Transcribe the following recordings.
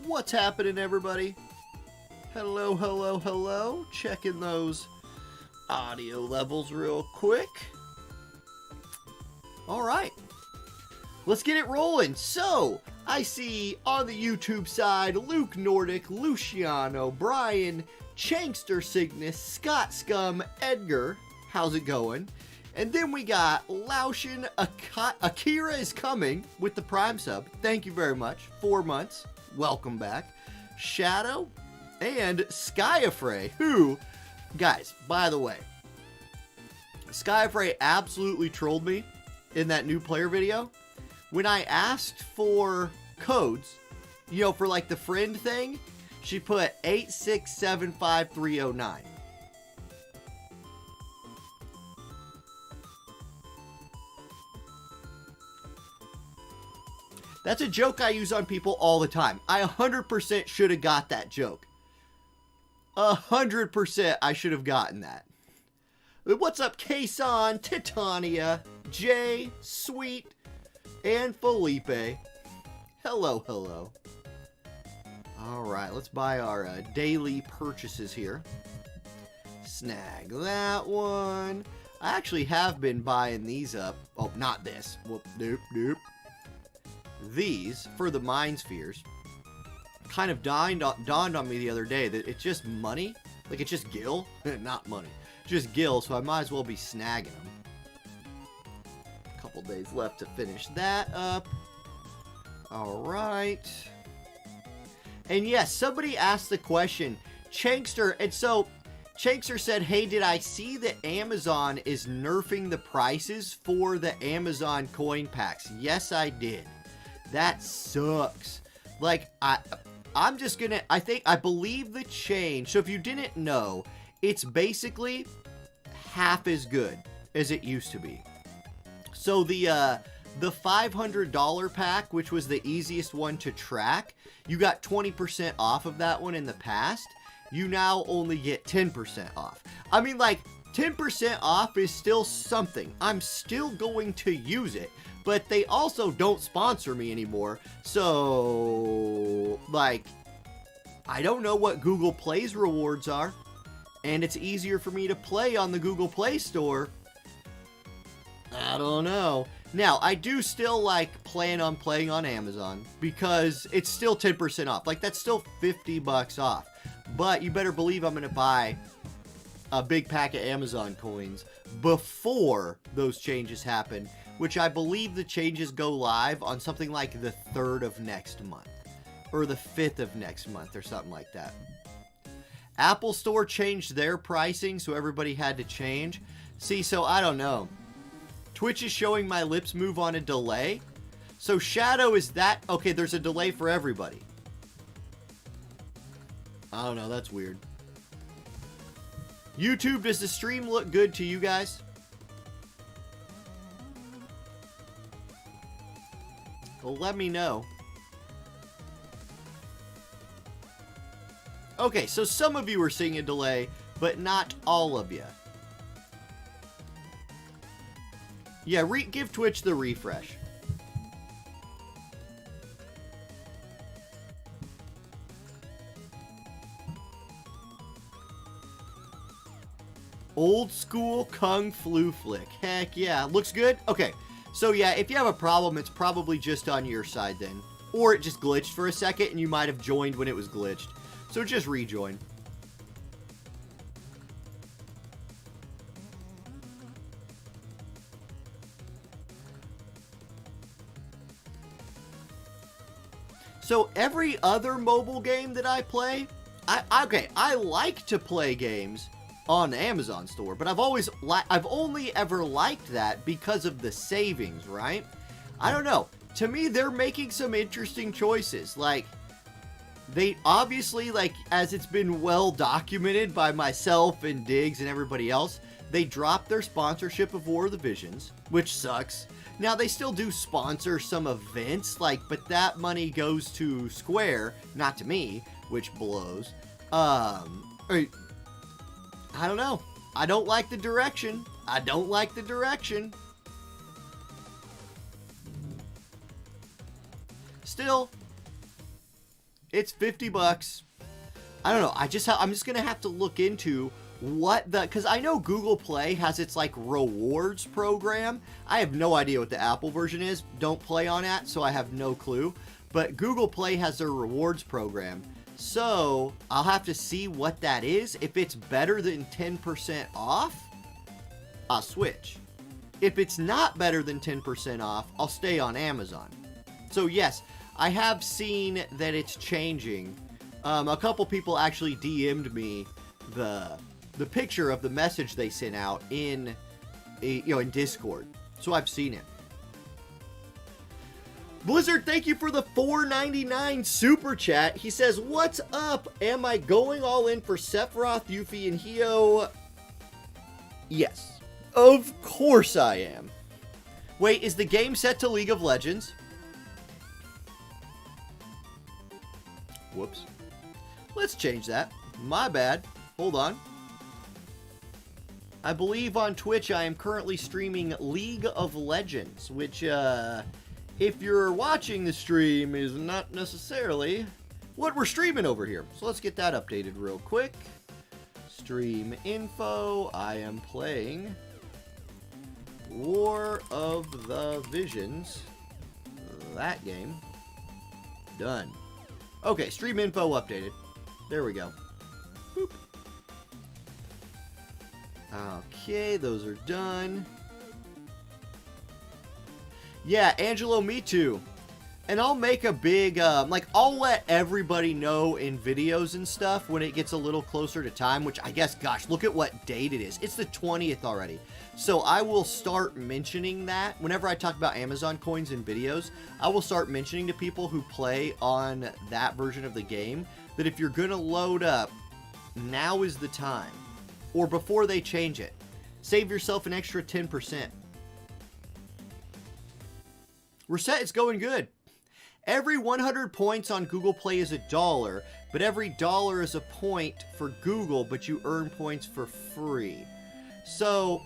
What's happening, everybody? Hello, hello, hello. Checking those audio levels real quick. Alright. Let's get it rolling. So, I see on the YouTube side, Luke Nordic, Luciano, Brian, Chankster Cygnus, Scott Scum, Edgar. How's it going? And then we got Laushin, Akira is coming with the Prime sub. Thank you very much. 4 months. Welcome back. Shadow and Skyafray, who, guys, by the way, Skyafray absolutely trolled me in that new player video. When I asked for codes, you know, for like the friend thing, she put 8675309. That's a joke I use on people all the time. I 100% should have got that joke. 100% I should have gotten that. What's up, Kason, Titania, Jay, Sweet, and Felipe? Hello, hello. Alright, let's buy our daily purchases here. Snag that one. I actually have been buying these up. Oh, not this. Whoop, nope, nope. These for the Mind Spheres. Kind of dawned on me the other day that it's just money. Like, it's just gil. Not money. Just gil, so I might as well be snagging them. A couple days left to finish that up. Alright. And yes, somebody asked the question, Chankster, and so Chankster said, hey, did I see that Amazon is nerfing the prices for the Amazon coin packs? Yes, I did. That sucks. Like, I'm just gonna, I believe the change, so if you didn't know, it's basically half as good as it used to be. So the $500 pack, which was the easiest one to track, you got 20% off of that one in the past. You now only get 10% off. I mean, like, 10% off is still something. I'm still going to use it. But they also don't sponsor me anymore. So, like, I don't know what Google Play's rewards are. And it's easier for me to play on the Google Play Store. I don't know. Now, I do still, like, plan on playing on Amazon. Because it's still 10% off. Like, that's still 50 bucks off. But you better believe I'm going to buy a big pack of Amazon coins before those changes happen. Which I believe the changes go live on something like the 3rd of next month. Or the 5th of next month or something like that. Apple Store changed their pricing, so everybody had to change. See, so I don't know. Twitch is showing my lips move on a delay. So Shadow is that... Okay, there's a delay for everybody. I don't know, that's weird. YouTube, does the stream look good to you guys? Well, let me know. Okay, so some of you are seeing a delay, but not all of you. Yeah, give Twitch the refresh. Old school Kung Flu flick. Heck yeah. Looks good? Okay. So yeah, if you have a problem, it's probably just on your side then. Or it just glitched for a second and you might have joined when it was glitched. So just rejoin. So every other mobile game that I play, I like to play games on the Amazon store, but I've only ever liked that because of the savings, right? I don't know. To me, they're making some interesting choices. Like, they obviously, like, as it's been well documented by myself and Diggs and everybody else, they dropped their sponsorship of War of the Visions, which sucks. Now, they still do sponsor some events, like, but that money goes to Square, not to me, which blows. I don't know. I don't like the direction. I don't like the direction. Still, It's 50 bucks. I don't know. I'm just going to have to look into because I know Google Play has its like rewards program. I have no idea what the Apple version is. Don't play on that, so I have no clue. But Google Play has their rewards program. So I'll have to see what that is. If it's better than 10% off, I'll switch. If it's not better than 10% off, I'll stay on Amazon. So yes, I have seen that it's changing. A couple people actually DM'd me the picture of the message they sent out in Discord. So I've seen it. Blizzard, thank you for the $4.99 super chat. He says, "What's up? Am I going all in for Sephiroth, Yuffie, and Hio?" Yes. Of course I am. Wait, is the game set to League of Legends? Whoops. Let's change that. My bad. Hold on. I believe on Twitch I am currently streaming League of Legends, which, if you're watching the stream, is not necessarily what we're streaming over here. So let's get that updated real quick. Stream info. I am playing War of the Visions. That game. Done. Okay, stream info updated. There we go. Boop. Okay, those are done. Yeah, Angelo, me too. And I'll make a big, I'll let everybody know in videos and stuff when it gets a little closer to time, which I guess, gosh, look at what date it is. It's the 20th already. So I will start mentioning that. Whenever I talk about Amazon coins in videos, I will start mentioning to people who play on that version of the game that if you're going to load up, now is the time. Or before they change it. Save yourself an extra 10%. Reset, it's going good. Every 100 points on Google Play is $1, but every dollar is a point for Google, but you earn points for free. So,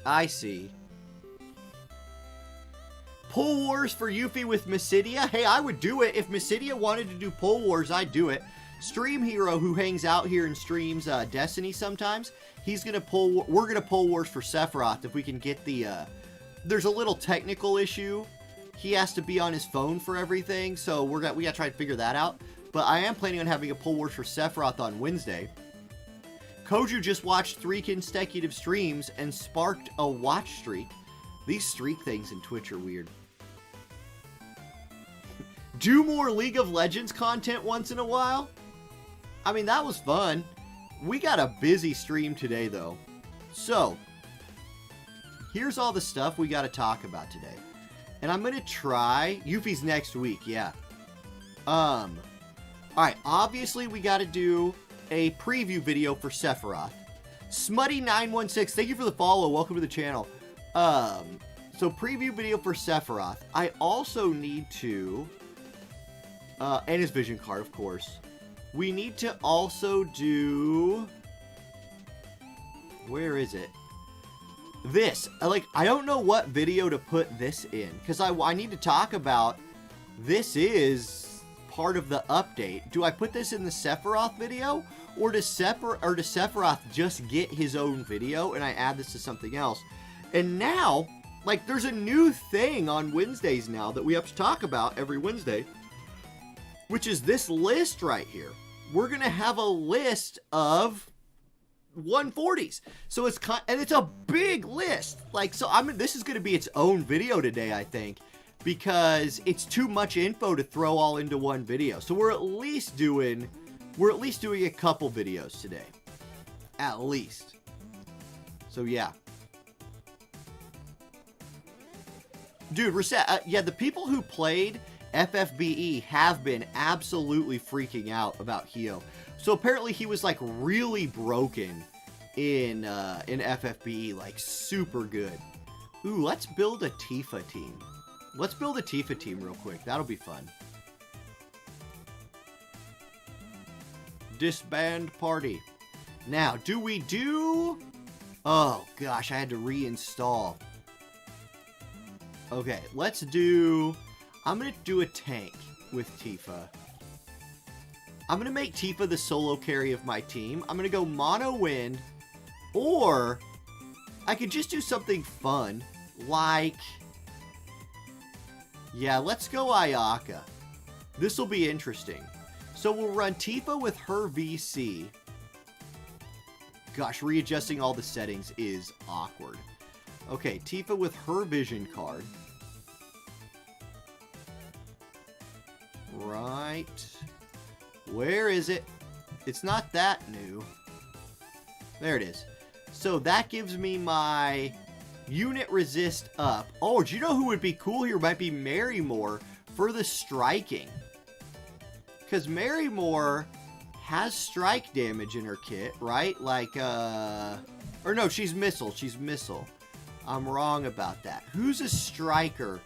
I see. Pull Wars for Yuffie with Mysidia? Hey, I would do it. If Mysidia wanted to do Pull Wars, I'd do it. Stream Hero, who hangs out here and streams Destiny sometimes, he's gonna we're gonna pull Wars for Sephiroth if we can get the, there's a little technical issue. He has to be on his phone for everything, so we gotta try to figure that out. But I am planning on having a pull Wars for Sephiroth on Wednesday. Koju just watched 3 consecutive streams and sparked a watch streak. These streak things in Twitch are weird. Do more League of Legends content once in a while? I mean, that was fun. We got a busy stream today, though. So, here's all the stuff we got to talk about today. And I'm going to try... Yuffie's next week, yeah. Alright, obviously we got to do a preview video for Sephiroth. Smutty916, thank you for the follow. Welcome to the channel. So, preview video for Sephiroth. I also need to... and his vision card, of course. We need to also do... Where is it? This. I don't know what video to put this in. Because I need to talk about... This is part of the update. Do I put this in the Sephiroth video? Or does Sephiroth just get his own video and I add this to something else? And now, there's a new thing on Wednesdays now that we have to talk about every Wednesday. Which is this list right here. We're going to have a list of 140's. So it's and it's a big list. This is going to be its own video today, I think, because it's too much info to throw all into one video. So we're at least doing a couple videos today. At least. So yeah. Dude, reset. Yeah, the people who played FFBE have been absolutely freaking out about Hio. So apparently he was really broken in FFBE, super good. Ooh, let's build a Tifa team. Let's build a Tifa team real quick. That'll be fun. Disband party. Now, do we do... Oh, gosh, I had to reinstall. Okay, let's do... I'm going to do a tank. with Tifa. I'm going to make Tifa the solo carry of my team. I'm going to go mono wind, or I could just do something fun, like, yeah, let's go Ayaka. This will be interesting. So we'll run Tifa with her VC. Gosh, readjusting all the settings is awkward. Okay, Tifa with her vision card. Right. Where is it? It's not that new. There it is. So that gives me my unit resist up. Oh, do you know who would be cool here? Might be Marymore for the striking. Because Marymore has strike damage in her kit, right? Like, or no, she's missile. She's missile. I'm wrong about that. Who's a striker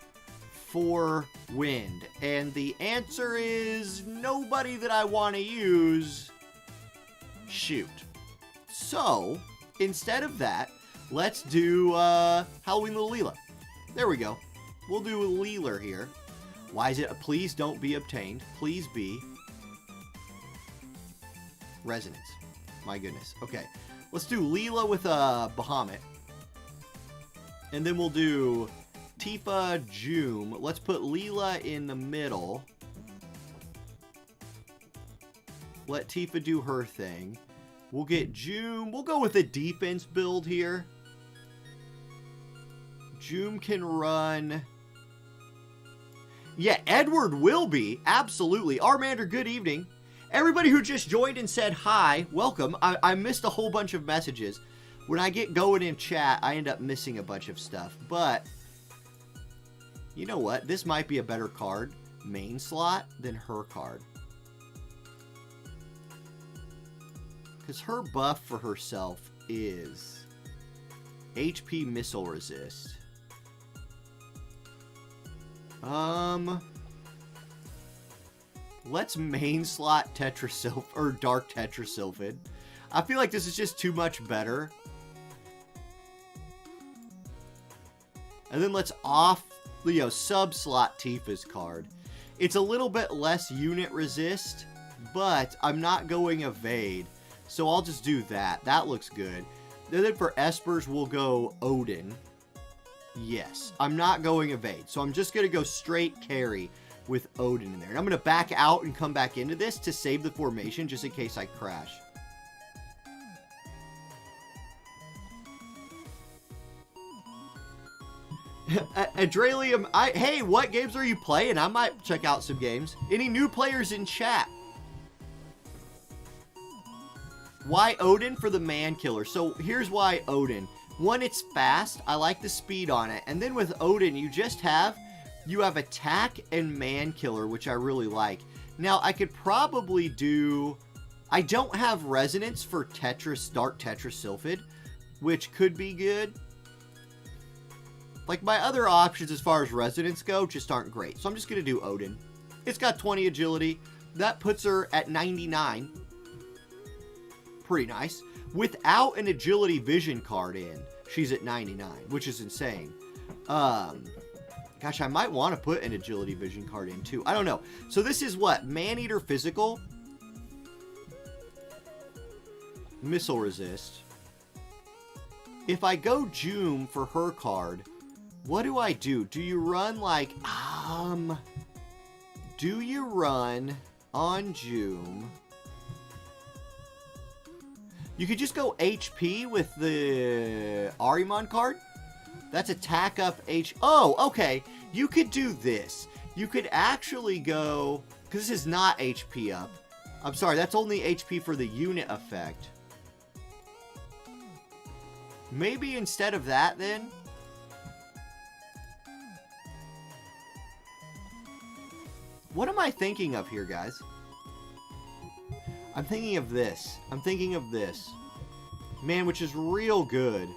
for wind? And the answer is nobody that I want to use. Shoot. So, instead of that, let's do Halloween Little Leela. There we go. We'll do Leela here. Why is it a please don't be obtained? Please be resonance. My goodness. Okay. Let's do Leela with Bahamut. And then we'll do Tifa, Joom. Let's put Leela in the middle. Let Tifa do her thing. We'll get Joom. We'll go with a defense build here. Joom can run. Yeah, Edward will be. Absolutely. Armander, good evening. Everybody who just joined and said hi, welcome. I missed a whole bunch of messages. When I get going in chat, I end up missing a bunch of stuff. But, you know what? This might be a better card, main slot, than her card. Because her buff for herself is HP missile resist. Let's main slot Tetrasylph or Dark Tetrasylphid. I feel like this is just too much better. And then let's off, sub slot Tifa's card. It's a little bit less unit resist, but I'm not going evade. So I'll just do that. That looks good. And then for Espers, we'll go Odin. Yes, I'm not going evade. So I'm just going to go straight carry with Odin in there. And I'm going to back out and come back into this to save the formation just in case I crash. Adralium, hey, what games are you playing? I might check out some games. Any new players in chat? Why Odin? For the man killer. So here's why Odin. One, it's fast. I like the speed on it. And then with Odin, you have attack and man killer, which I really like. Now, I could probably do... I don't have resonance for Dark Tetrasylphid, which could be good. Like, my other options as far as resonance go just aren't great. So I'm just going to do Odin. It's got 20 agility. That puts her at 99. Pretty nice. Without an agility vision card in, she's at 99, which is insane. Gosh, I might want to put an agility vision card in too. I don't know. So this is what? Maneater physical. Missile resist. If I go Joom for her card, what do I do? Do you run like, do you run on Joom? You could just go HP with the Arimon card. That's attack up H. Oh, okay. You could do this. You could actually go, because this is not HP up. I'm sorry, that's only HP for the unit effect. Maybe instead of that then. What am I thinking of here, guys? I'm thinking of this. I'm thinking of this. Man, which is real good.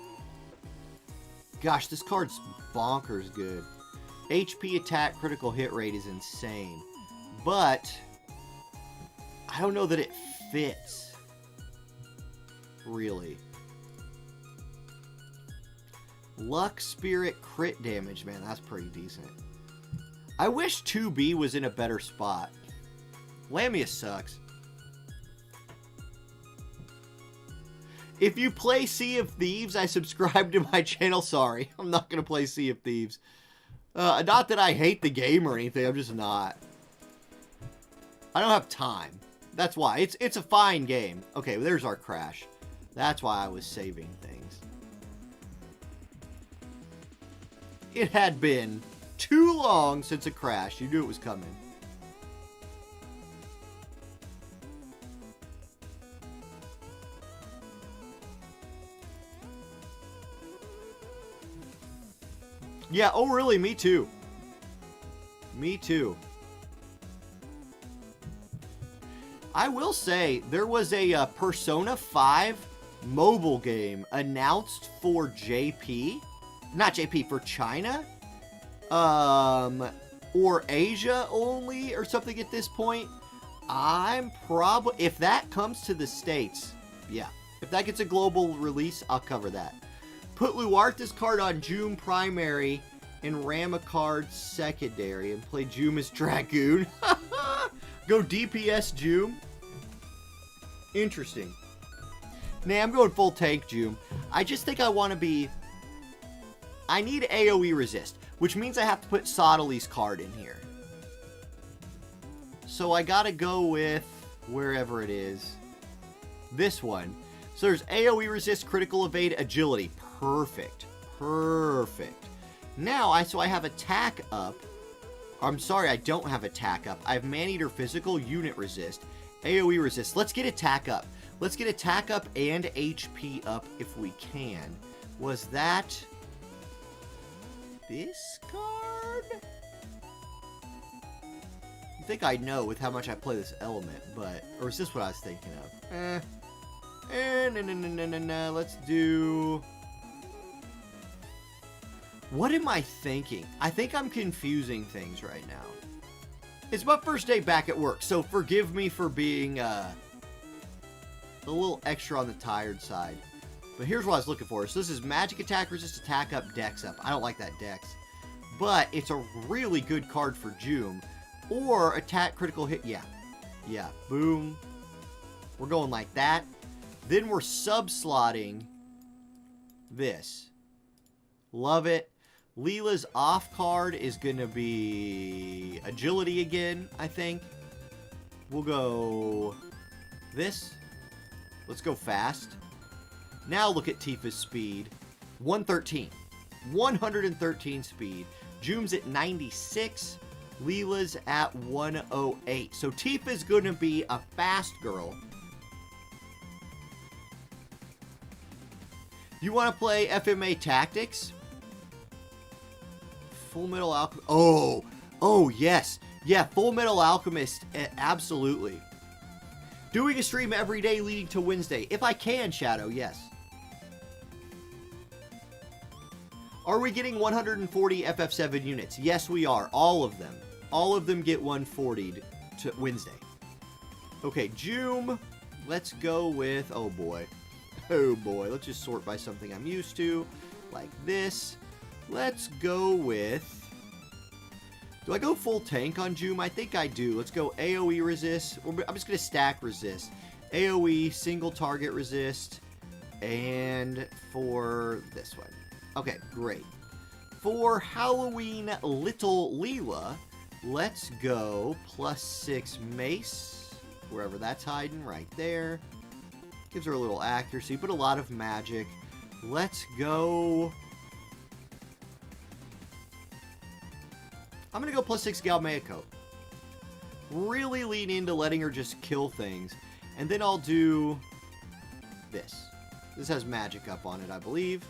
Gosh, this card's bonkers good. HP attack critical hit rate is insane. But I don't know that it fits. Really. Luck Spirit crit damage, man, that's pretty decent. I wish 2B was in a better spot. Lamia sucks. If you play Sea of Thieves, I subscribe to my channel. Sorry, I'm not going to play Sea of Thieves. Not that I hate the game or anything, I'm just not. I don't have time. That's why. It's a fine game. Okay, well, there's our crash. That's why I was saving things. It had been too long since a crash. You knew it was coming. Yeah, oh really? Me too. Me too. I will say, there was a Persona 5 mobile game announced for JP. Not JP, for China? Or Asia only, or something at this point. I'm probably... If that comes to the States, yeah. If that gets a global release, I'll cover that. Put Luarth's card on June primary and Ramacard secondary and play June as Dragoon. Go DPS June. Interesting. Nah, I'm going full tank June. I just think I want to be... I need AoE resist, which means I have to put Sottely's card in here. So I gotta go with wherever it is. This one. So there's AoE resist, critical evade, agility. Perfect. Perfect. Now, I have attack up. I'm sorry, I don't have attack up. I have Maneater physical, unit resist, AoE resist. Let's get attack up. Let's get attack up and HP up if we can. Was that this card? I think I know with how much I play this element, but... Or is this what I was thinking of? No. Let's do... What am I thinking? I think I'm confusing things right now. It's my first day back at work, so forgive me for being a little extra on the tired side. But here's what I was looking for. So this is magic attack, resist, attack up, dex up. I don't like that dex. But it's a really good card for June. Or attack, critical hit. Yeah. Yeah. Boom. We're going like that. Then we're sub-slotting this. Love it. Leela's off card is going to be agility again, I think. We'll go this. Let's go fast. Now look at Tifa's speed. 113. 113 speed. June's at 96. Leela's at 108. So Tifa's going to be a fast girl. You want to play FMA Tactics? Full Metal Alchemist. Oh, yes. Yeah, Full Metal Alchemist. Absolutely. Doing a stream every day leading to Wednesday. If I can, Shadow, yes. Are we getting 140 FF7 units? Yes, we are. All of them. All of them get 140'd to Wednesday. Okay, Joom. Let's go with... Oh, boy. Oh, boy. Let's just sort by something I'm used to. Like this. Let's go with... Do I go full tank on Joom? I think I do. Let's go AoE resist. I'm just going to stack resist. AoE, single target resist. And for this one. Okay, great. For Halloween Little Leela, let's go +6 mace. Wherever that's hiding, right there. Gives her a little accuracy, but a lot of magic. Let's go... I'm going to go +6 Galmeiko. Really lean into letting her just kill things. And then I'll do this. This has magic up on it, I believe.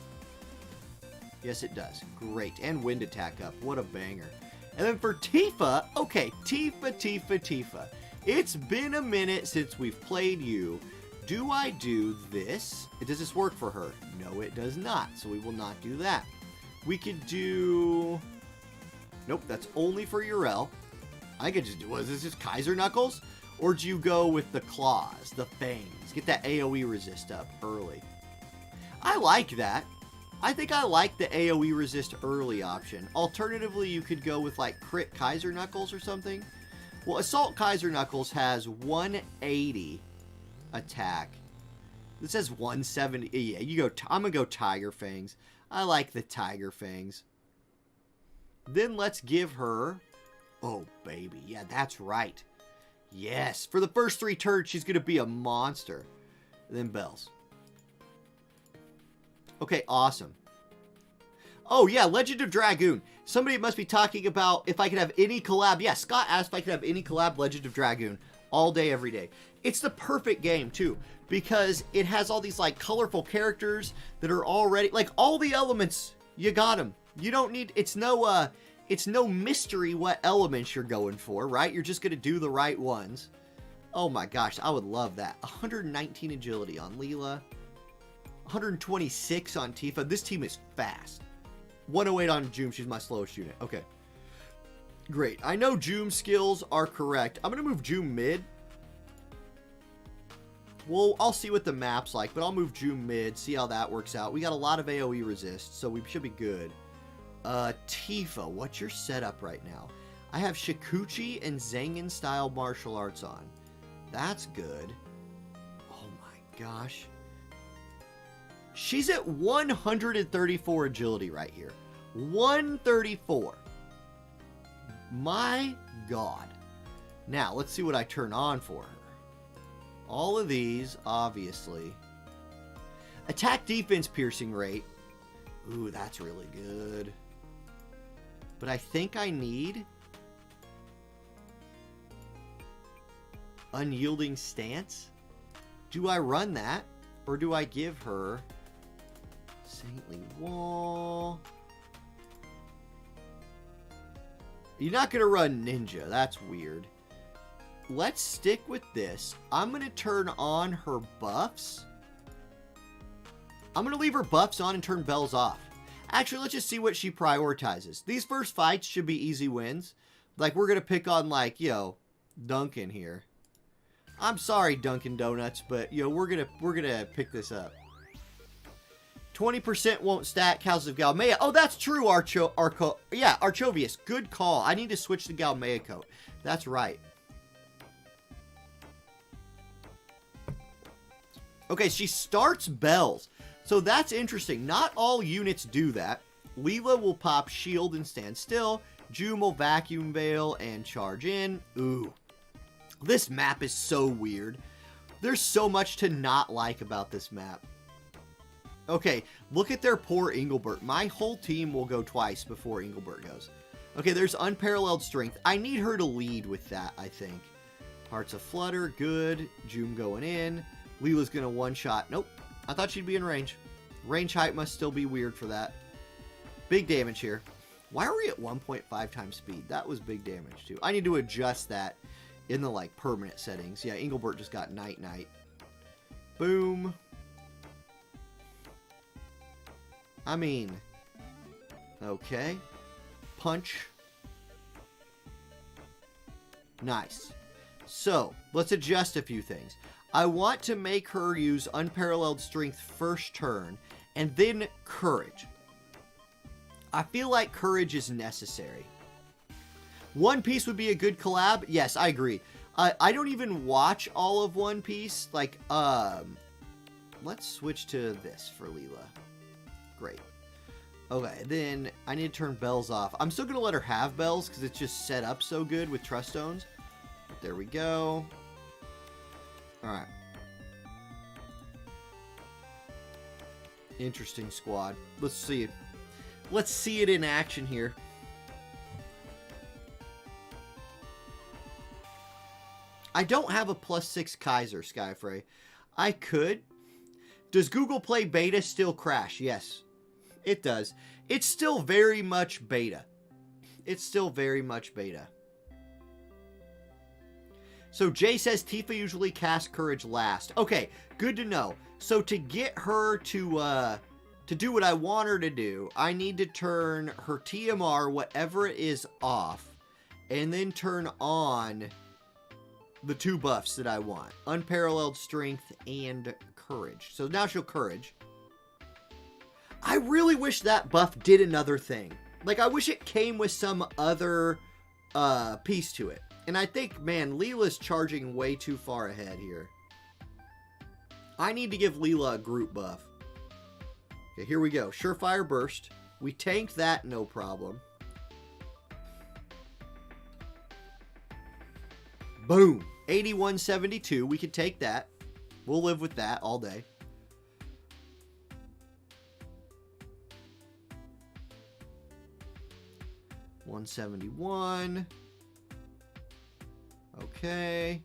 Yes, it does. Great. And wind attack up. What a banger. And then for Tifa, okay, Tifa. It's been a minute since we've played you. Do I do this? Does this work for her? No, it does not. So we will not do that. We could do... Nope, that's only for Urel. I could just do... Was this just Kaiser Knuckles? Or do you go with the claws, the fangs? Get that AoE resist up early. I like that. I think I like the AoE resist early option. Alternatively, you could go with like crit Kaiser Knuckles or something. Well, Assault Kaiser Knuckles has 180 attack. This says 170. Yeah, you go. I'm gonna go Tiger Fangs. I like the Tiger Fangs. Then let's give her. Oh baby, yeah, that's right. Yes, for the first 3 turns, she's gonna be a monster. And then bells. Okay, awesome. Oh, yeah, Legend of Dragoon. Somebody must be talking about if I could have any collab. Yeah, Scott asked if I could have any collab Legend of Dragoon all day, every day. It's the perfect game, too, because it has all these, like, colorful characters that are already, like, all the elements, you got them. You don't need, it's no mystery what elements you're going for, right? You're just going to do the right ones. Oh, my gosh, I would love that. 119 agility on Leela. 126 on Tifa. This team is fast. 108 on Joom. She's my slowest unit. Okay. Great. I know Joom's skills are correct. I'm going to move Joom mid. Well, I'll see what the map's like, but I'll move Joom mid, see how that works out. We got a lot of AoE resist, so we should be good. Tifa, what's your setup right now? I have Shikuchi and Zangen style martial arts on. That's good. Oh my gosh. She's at 134 agility right here. 134. My God. Now, let's see what I turn on for her. All of these, obviously. Attack defense piercing rate. Ooh, that's really good. But I think I need unyielding stance. Do I run that? Or do I give her Saintly Wall? You're not going to run Ninja. That's weird. Let's stick with this. I'm going to turn on her buffs. I'm going to leave her buffs on and turn bells off. Actually, let's just see what she prioritizes. These first fights should be easy wins. Like, we're going to pick on, like, Duncan here. I'm sorry, Dunkin' Donuts, but, we're gonna pick this up. 20% won't stack House of Galmea. Oh, that's true, Archovius. Good call. I need to switch to Galmea coat. That's right. Okay, she starts bells. So that's interesting. Not all units do that. Leela will pop shield and stand still. Joom will vacuum veil and charge in. Ooh. This map is so weird. There's so much to not like about this map. Okay, look at their poor Engelbert. My whole team will go twice before Engelbert goes. Okay, there's unparalleled strength. I need her to lead with that, I think. Hearts of Flutter, good. Joom going in. Leela's going to one-shot. Nope. I thought she'd be in range. Range height must still be weird for that. Big damage here. Why are we at 1.5 times speed? That was big damage, too. I need to adjust that in the, like, permanent settings. Yeah, Engelbert just got night-night. Boom. I mean, okay. Punch. Nice. So, let's adjust a few things. I want to make her use unparalleled strength first turn, and then courage. I feel like courage is necessary. One Piece would be a good collab. Yes, I agree. I don't even watch all of One Piece. Like, let's switch to this for Leela. Great. Okay, then I need to turn bells off. I'm still going to let her have bells because it's just set up so good with trust stones. There we go. Alright. Interesting squad. Let's see it. Let's see it in action here. I don't have a +6 Kaiser, Skyfrey. I could. Does Google Play Beta still crash? Yes, it does. It's still very much beta. It's still very much beta. So Jay says Tifa usually casts Courage last. Okay, good to know. So to get her to do what I want her to do, I need to turn her TMR, whatever it is, off. And then turn on the 2 buffs that I want. Unparalleled Strength and Courage. So now she'll Courage. I really wish that buff did another thing. Like, I wish it came with some other piece to it. And I think, man, Leela's charging way too far ahead here. I need to give Leela a group buff. Okay, here we go. Surefire Burst. We tanked that, no problem. Boom. 8172. We can take that. We'll live with that all day. $171. Okay.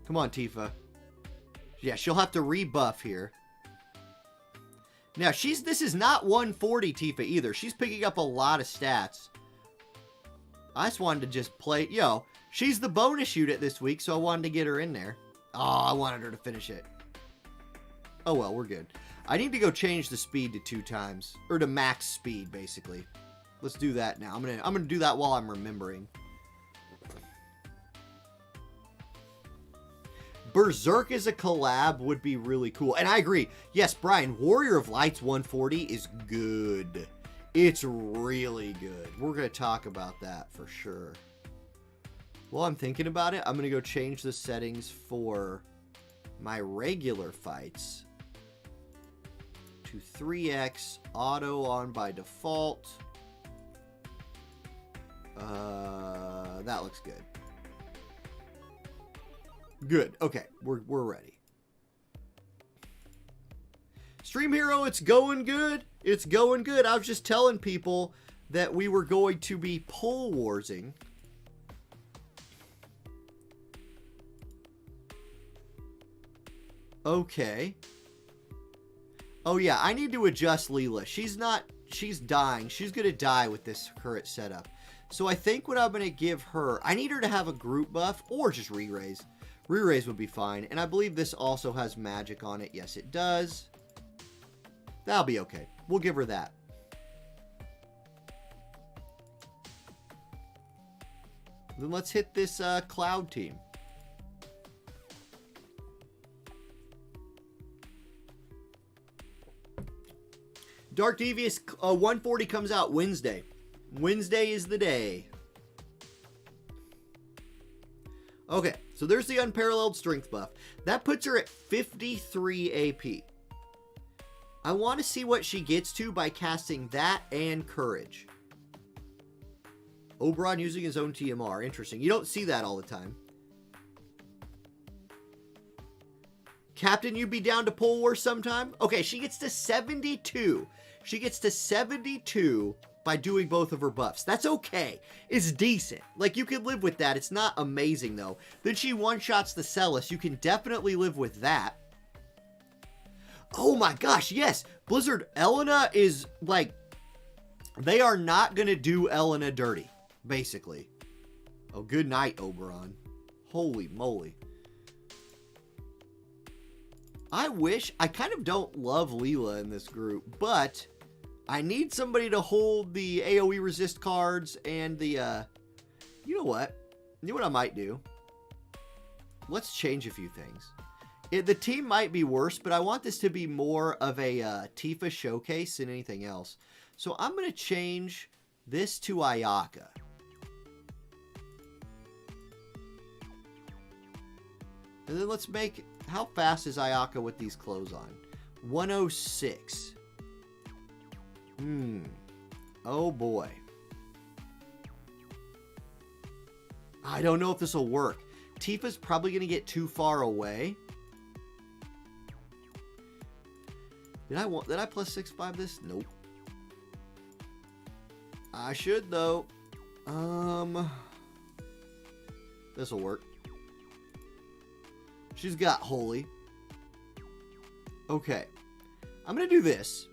Come on, Tifa. Yeah, she'll have to rebuff here. Now, this is not 140 Tifa either. She's picking up a lot of stats. I just wanted to just play. Yo, she's the bonus unit this week, so I wanted to get her in there. Oh, I wanted her to finish it. Oh, well, we're good. I need to go change the speed to 2 times. Or to max speed, basically. Let's do that now. I'm gonna do that while I'm remembering. Berserk as a collab would be really cool. And I agree. Yes, Brian, Warrior of Light's 140 is good. It's really good. We're going to talk about that for sure. While I'm thinking about it, I'm going to go change the settings for my regular fights to 3x, auto on by default. That looks good. Good. Okay, we're ready. Stream Hero, it's going good. It's going good. I was just telling people that we were going to be pole warsing. Okay. Oh yeah, I need to adjust Leela. She's dying. She's going to die with this current setup. So I think what I'm going to give her, I need her to have a group buff or just re-raise. Re-raise would be fine. And I believe this also has magic on it. Yes, it does. That'll be okay. We'll give her that. Then let's hit this cloud team. Dark Devious 140 comes out Wednesday. Wednesday is the day. Okay, so there's the unparalleled strength buff. That puts her at 53 AP. I want to see what she gets to by casting that and courage. Oberon using his own TMR. Interesting. You don't see that all the time. Captain, you be down to pole war sometime? Okay, she gets to 72. She gets to 72 by doing both of her buffs. That's okay. It's decent. Like, you can live with that. It's not amazing, though. Then she one-shots the Celis. You can definitely live with that. Oh my gosh, yes. Blizzard, Elena is, like, they are not going to do Elena dirty, basically. Oh, good night, Oberon. Holy moly. I kind of don't love Leela in this group, but I need somebody to hold the AoE resist cards and the, you know what? You know what I might do? Let's change a few things. The team might be worse, but I want this to be more of a Tifa showcase than anything else. So I'm going to change this to Ayaka. And then let's make... How fast is Ayaka with these clothes on? 106. Oh boy. I don't know if this will work. Tifa's probably going to get too far away. Did I plus 6/5 this? Nope. I should though. This will work. She's got Holy. Okay. I'm going to do this.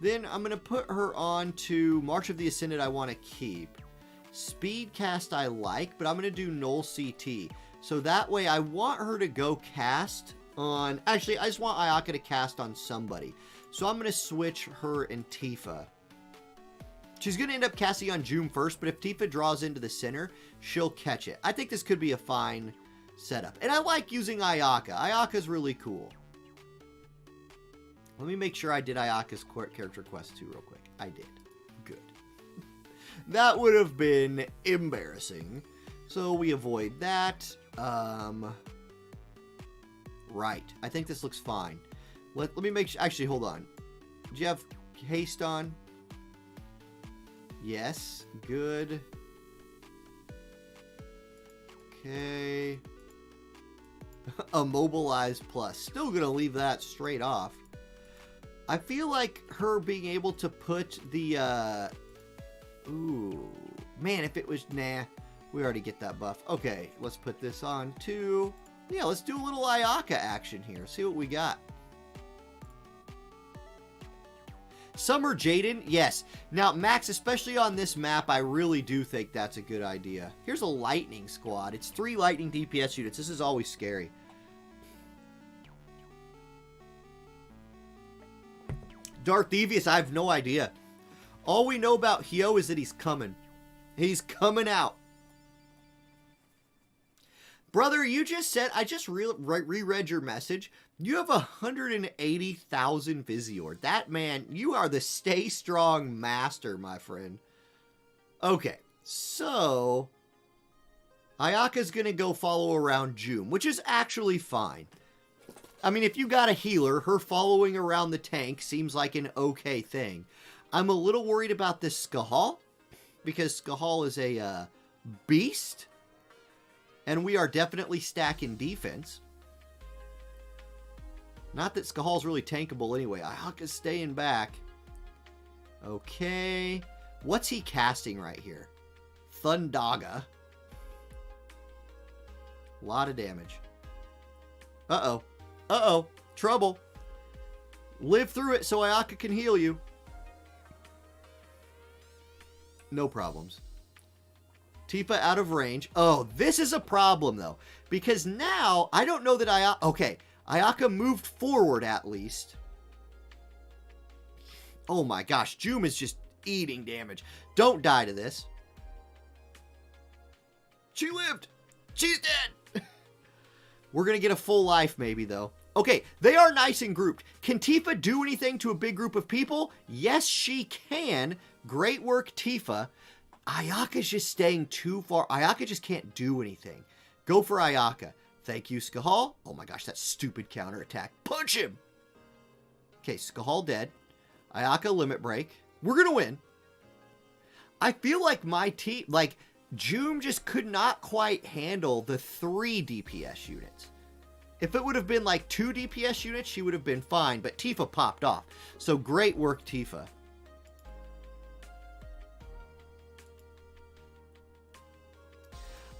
Then I'm going to put her on to March of the Ascended I want to keep. Speed cast I like, but I'm going to do Null CT. So that way I want her to go cast on... Actually, I just want Ayaka to cast on somebody. So I'm going to switch her and Tifa. She's going to end up casting on June 1st, but if Tifa draws into the center, she'll catch it. I think this could be a fine setup. And I like using Ayaka. Ayaka's really cool. Let me make sure I did Ayaka's character quest too real quick. I did. Good. That would have been embarrassing. So we avoid that. Right. I think this looks fine. Let me make sure. Actually, hold on. Do you have haste on? Yes. Good. Okay. Immobilize plus. Still gonna leave that straight off. I feel like her being able to put the, ooh. Man, if it was, nah. We already get that buff. Okay, let's put this on too. Yeah, let's do a little Ayaka action here. See what we got. Summer Jaden, yes. Now, Max, especially on this map, I really do think that's a good idea. Here's a lightning squad. It's 3 lightning DPS units. This is always scary. Darth Devious, I have no idea. All we know about Hyo is that he's coming. He's coming out. Brother, you just said, I just reread your message. You have 180,000 Visior. That man, you are the stay strong master, my friend. Okay, so Ayaka's going to go follow around Jum, which is actually fine. I mean, if you got a healer, her following around the tank seems like an okay thing. I'm a little worried about this Skahal, because Skahal is a beast. And we are definitely stacking defense. Not that Skahal's really tankable anyway. Ayaka's staying back. Okay. What's he casting right here? Thundaga. A lot of damage. Uh-oh. Uh-oh. Trouble. Live through it so Ayaka can heal you. No problems. Tifa out of range. Oh, this is a problem, though. Because now, I don't know that Ayaka... Okay, Ayaka moved forward, at least. Oh my gosh, Jum is just eating damage. Don't die to this. She lived! She's dead! We're gonna get a full life, maybe, though. Okay, they are nice and grouped. Can Tifa do anything to a big group of people? Yes, she can. Great work, Tifa. Ayaka's just staying too far. Ayaka just can't do anything. Go for Ayaka. Thank you, Skahal. Oh my gosh, that stupid counterattack. Punch him! Okay, Skahal dead. Ayaka limit break. We're gonna win. I feel like my team, like, Jum just could not quite handle the 3 DPS units. If it would have been like 2 DPS units, she would have been fine, but Tifa popped off. So great work, Tifa.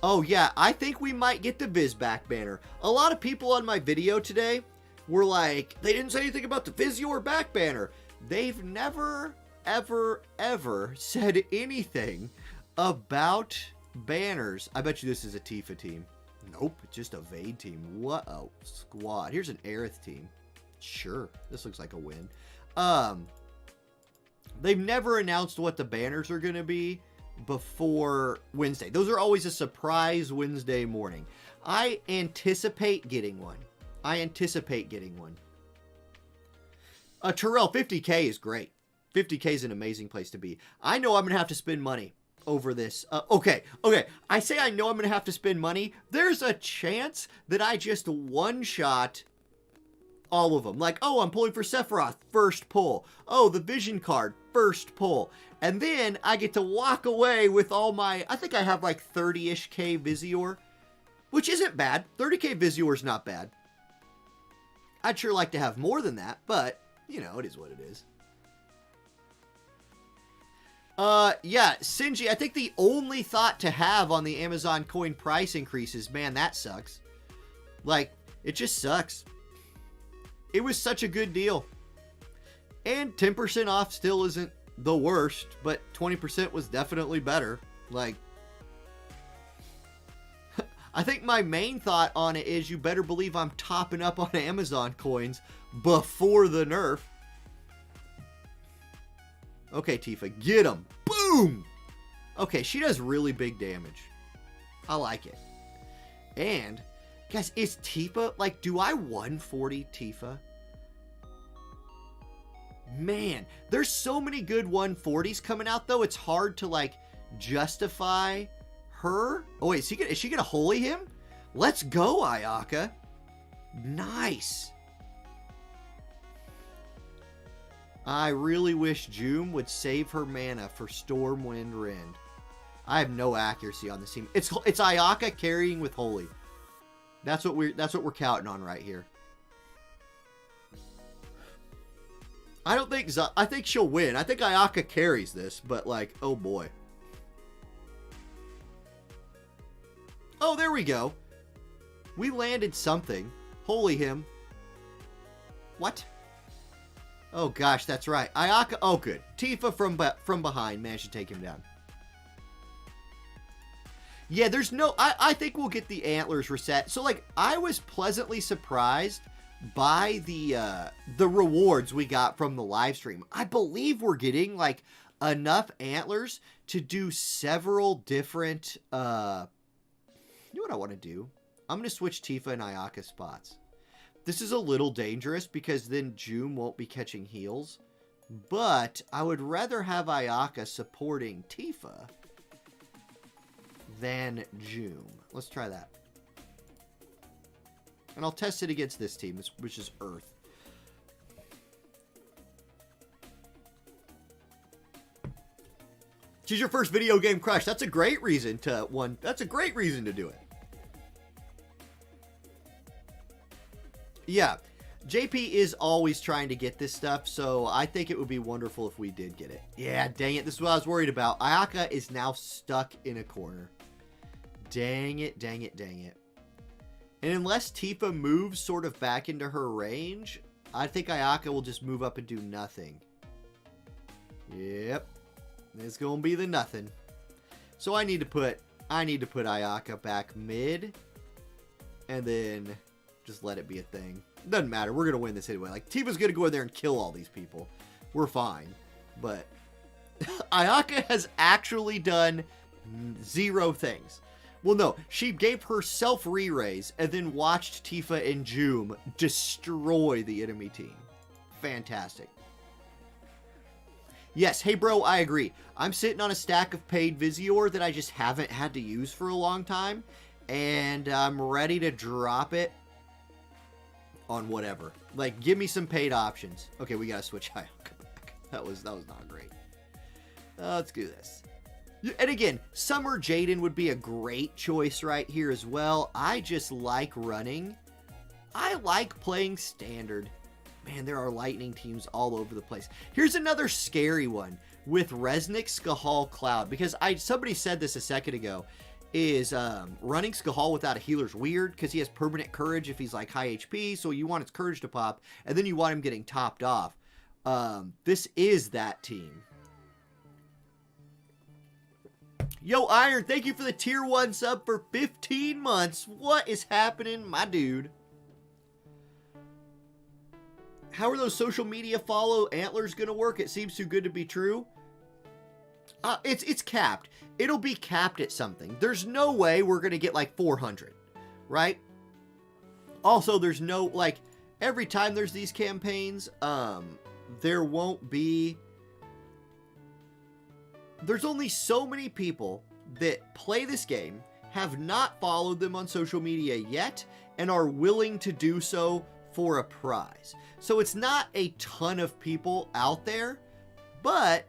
Oh yeah, I think we might get the Vizback banner. A lot of people on my video today were like, they didn't say anything about the Visior back banner. They've never, ever, ever said anything about banners. I bet you this is a Tifa team. Nope, it's just a Vade team. What a squad. Here's an Aerith team. Sure, this looks like a win. They've never announced what the banners are going to be before Wednesday. Those are always a surprise Wednesday morning. I anticipate getting one. Terrell, 50K is great. 50K is an amazing place to be. I know I'm going to have to spend money over this. Okay. I say I know I'm going to have to spend money. There's a chance that I just one-shot all of them. Like, oh, I'm pulling for Sephiroth, first pull. Oh, the Vision card, first pull. And then I get to walk away with all my, I think I have like 30-ish K Visior, which isn't bad. 30K Visior is not bad. I'd sure like to have more than that, but, you know, it is what it is. Yeah, Sinji, I think the only thought to have on the Amazon coin price increases, man, that sucks. Like, it just sucks. It was such a good deal. And 10% off still isn't the worst, but 20% was definitely better. Like, I think my main thought on it is you better believe I'm topping up on Amazon coins before the nerf. Okay, Tifa, get him. Boom! Okay, she does really big damage. I like it. And, guys, is Tifa, like, do I 140 Tifa? Man, there's so many good 140's coming out, though. It's hard to, like, justify her. Oh, wait, is she gonna holy him? Let's go, Ayaka. Nice. I really wish June would save her mana for Stormwind Rend. I have no accuracy on this team. It's Ayaka carrying with holy. That's what we're counting on right here. I think she'll win. I think Ayaka carries this, but like, oh boy. Oh, there we go. We landed something. Holy him. What? Oh gosh, that's right. Ayaka, oh good. Tifa from behind managed to take him down. Yeah, there's no, I think we'll get the antlers reset. So like, I was pleasantly surprised by the rewards we got from the live stream. I believe we're getting like enough antlers to do several different, you know what I want to do? I'm going to switch Tifa and Ayaka spots. This is a little dangerous because then June won't be catching heals. But I would rather have Ayaka supporting Tifa than June. Let's try that. And I'll test it against this team, which is Earth. She's your first video game crush. That's a great reason to do it. Yeah, JP is always trying to get this stuff, so I think it would be wonderful if we did get it. Yeah, dang it. This is what I was worried about. Ayaka is now stuck in a corner. Dang it, dang it, dang it. And unless Tifa moves sort of back into her range, I think Ayaka will just move up and do nothing. Yep. It's going to be the nothing. So I need to put Ayaka back mid. And then just let it be a thing. Doesn't matter. We're going to win this anyway. Like, Tifa's going to go in there and kill all these people. We're fine. But Ayaka has actually done 0 things. Well, no. She gave herself re-raise and then watched Tifa and June destroy the enemy team. Fantastic. Yes, hey bro, I agree. I'm sitting on a stack of paid Visior that I just haven't had to use for a long time. And I'm ready to drop it on whatever. Like, give me some paid options. Okay, we gotta switch Ayaka back. That was not great. Let's do this. And again, Summer Jaden would be a great choice right here as well. I just like running. I like playing standard. Man, there are lightning teams all over the place. Here's another scary one with Resnick, Skahal, Cloud. Because somebody said this a second ago. Is running Skahal without a healer's weird because he has permanent courage if he's like high HP. So you want his courage to pop. And then you want him getting topped off. This is that team. Yo, Iron, thank you for the tier 1 sub for 15 months. What is happening, my dude? How are those social media follow antlers going to work? It seems too good to be true. It's capped. It'll be capped at something. There's no way we're going to get like 400, right? Also, there's no, like, every time there's these campaigns, there won't be... There's only so many people that play this game, have not followed them on social media yet, and are willing to do so for a prize. So it's not a ton of people out there, but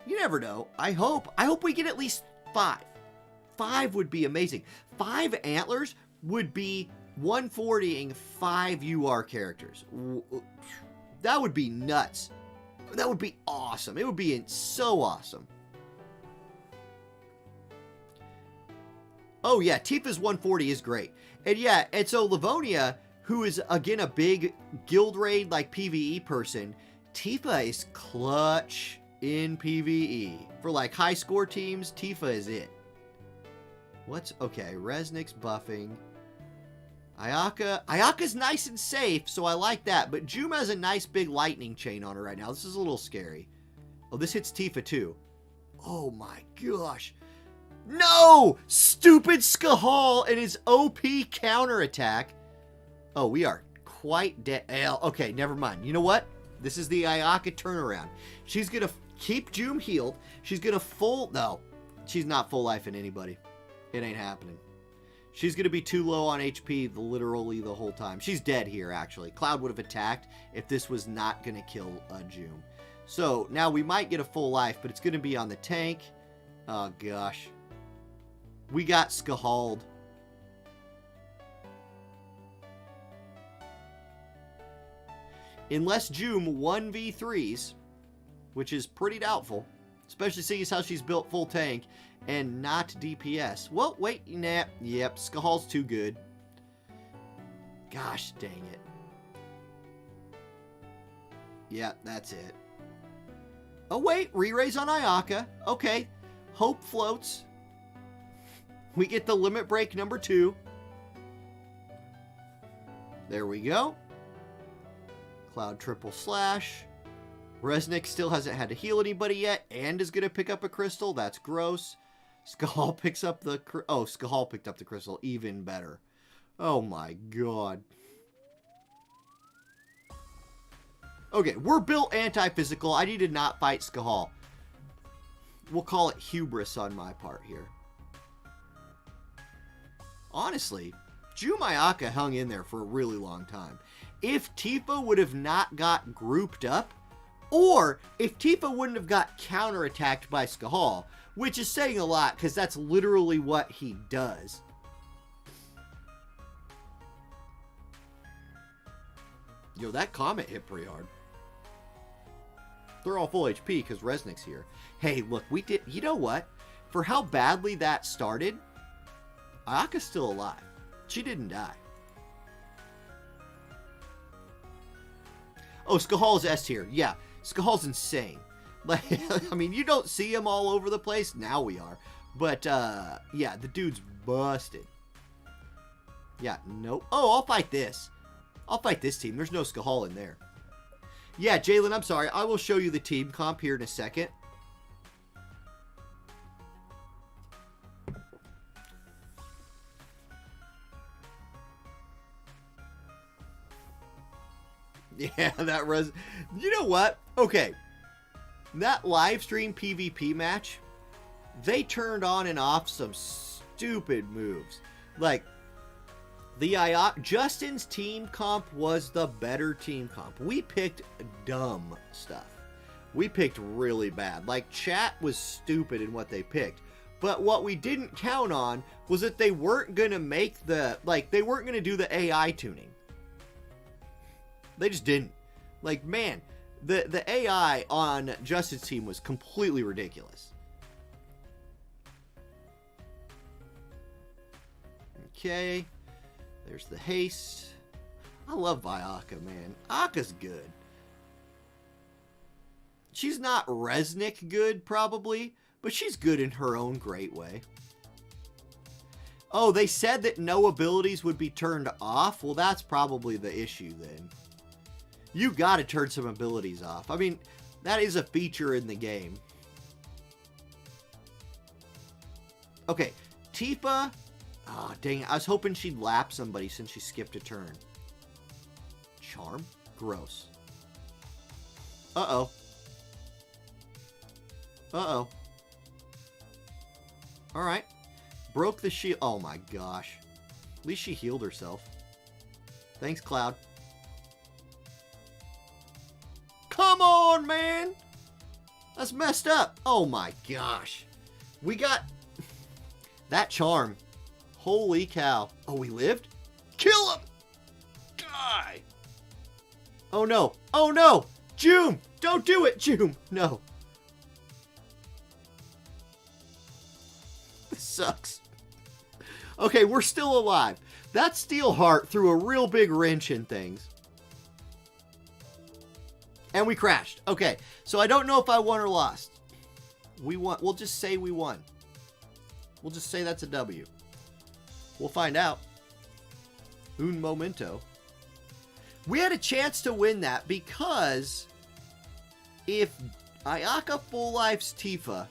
you never know. I hope we get at least 5. 5 would be amazing. 5 antlers would be 140ing 5 UR characters. That would be nuts. That would be awesome. It would be so awesome. Oh yeah, Tifa's 140 is great. And yeah, and so Livonia, who is again a big guild raid like PvE person, Tifa is clutch in PvE. For like high score teams, Tifa is it. Okay, Resnick's buffing. Ayaka's nice and safe, so I like that. But Juma has a nice big lightning chain on her right now. This is a little scary. Oh, this hits Tifa too. Oh my gosh. No! Stupid Skahal and his OP counterattack. Oh, we are quite dead. Okay, never mind. You know what? This is the Ayaka turnaround. She's going to keep Joom healed. She's going to full... No, she's not full life in anybody. It ain't happening. She's going to be too low on HP literally the whole time. She's dead here, actually. Cloud would have attacked if this was not going to kill Joom. So, now we might get a full life, but it's going to be on the tank. Oh, gosh. We got Skahald. Unless Joom 1v3s, which is pretty doubtful, especially seeing as how she's built full tank and not DPS. Well, wait, nah, yep, Skahald's too good. Gosh dang it. Yeah, that's it. Oh wait, re-raise on Ayaka. Okay, hope floats. We get the limit break number 2. There we go. Cloud triple slash. Resnick still hasn't had to heal anybody yet and is going to pick up a crystal. That's gross. Skahal picks up the... Oh, Skahal picked up the crystal. Even better. Oh my god. Okay, we're built anti-physical. I need to not fight Skahal. We'll call it hubris on my part here. Honestly, Joom Ayaka hung in there for a really long time. If Tifa would have not got grouped up, or if Tifa wouldn't have got counterattacked by Skahal, which is saying a lot because that's literally what he does. Yo, that Comet hit pretty hard. They're all full HP because Resnick's here. Hey, look, we did... You know what? For how badly that started, Ayaka's still alive. She didn't die. Oh, Skahal's S tier. Yeah, Skahal's insane. Like, I mean, you don't see him all over the place. Now we are. But, yeah, the dude's busted. Yeah, nope. Oh, I'll fight this. I'll fight this team. There's no Skahal in there. Yeah, Jalen, I'm sorry. I will show you the team comp here in a second. Yeah, that was... You know what? Okay. That live stream PvP match, they turned on and off some stupid moves. Like, Justin's team comp was the better team comp. We picked dumb stuff. We picked really bad. Like, chat was stupid in what they picked. But what we didn't count on was that they weren't going to make the... Like, they weren't going to do the AI tuning. They just didn't. Like, man, the AI on Justin's team was completely ridiculous. Okay. There's the haste. I love Ayaka, man. Aka's good. She's not Resnick good, probably, but she's good in her own great way. Oh, they said that no abilities would be turned off? Well, that's probably the issue then. You gotta turn some abilities off. I mean, that is a feature in the game. Okay, Tifa... Oh, dang it. I was hoping she'd lap somebody since she skipped a turn. Charm? Gross. Uh-oh. Uh-oh. Alright. Broke the shield. Oh my gosh. At least she healed herself. Thanks, Cloud. Come on, man! That's messed up. Oh my gosh. We got... that charm. Holy cow. Oh, we lived? Kill him! Die! Oh no. Oh no! Joom! Don't do it, Joom! No. This sucks. Okay, we're still alive. That Steel Heart threw a real big wrench in things. And we crashed. Okay, so I don't know if I won or lost. We won. We'll just say we won. We'll just say that's a W. We'll find out. Un momento. We had a chance to win that because if Ayaka full lifes Tifa,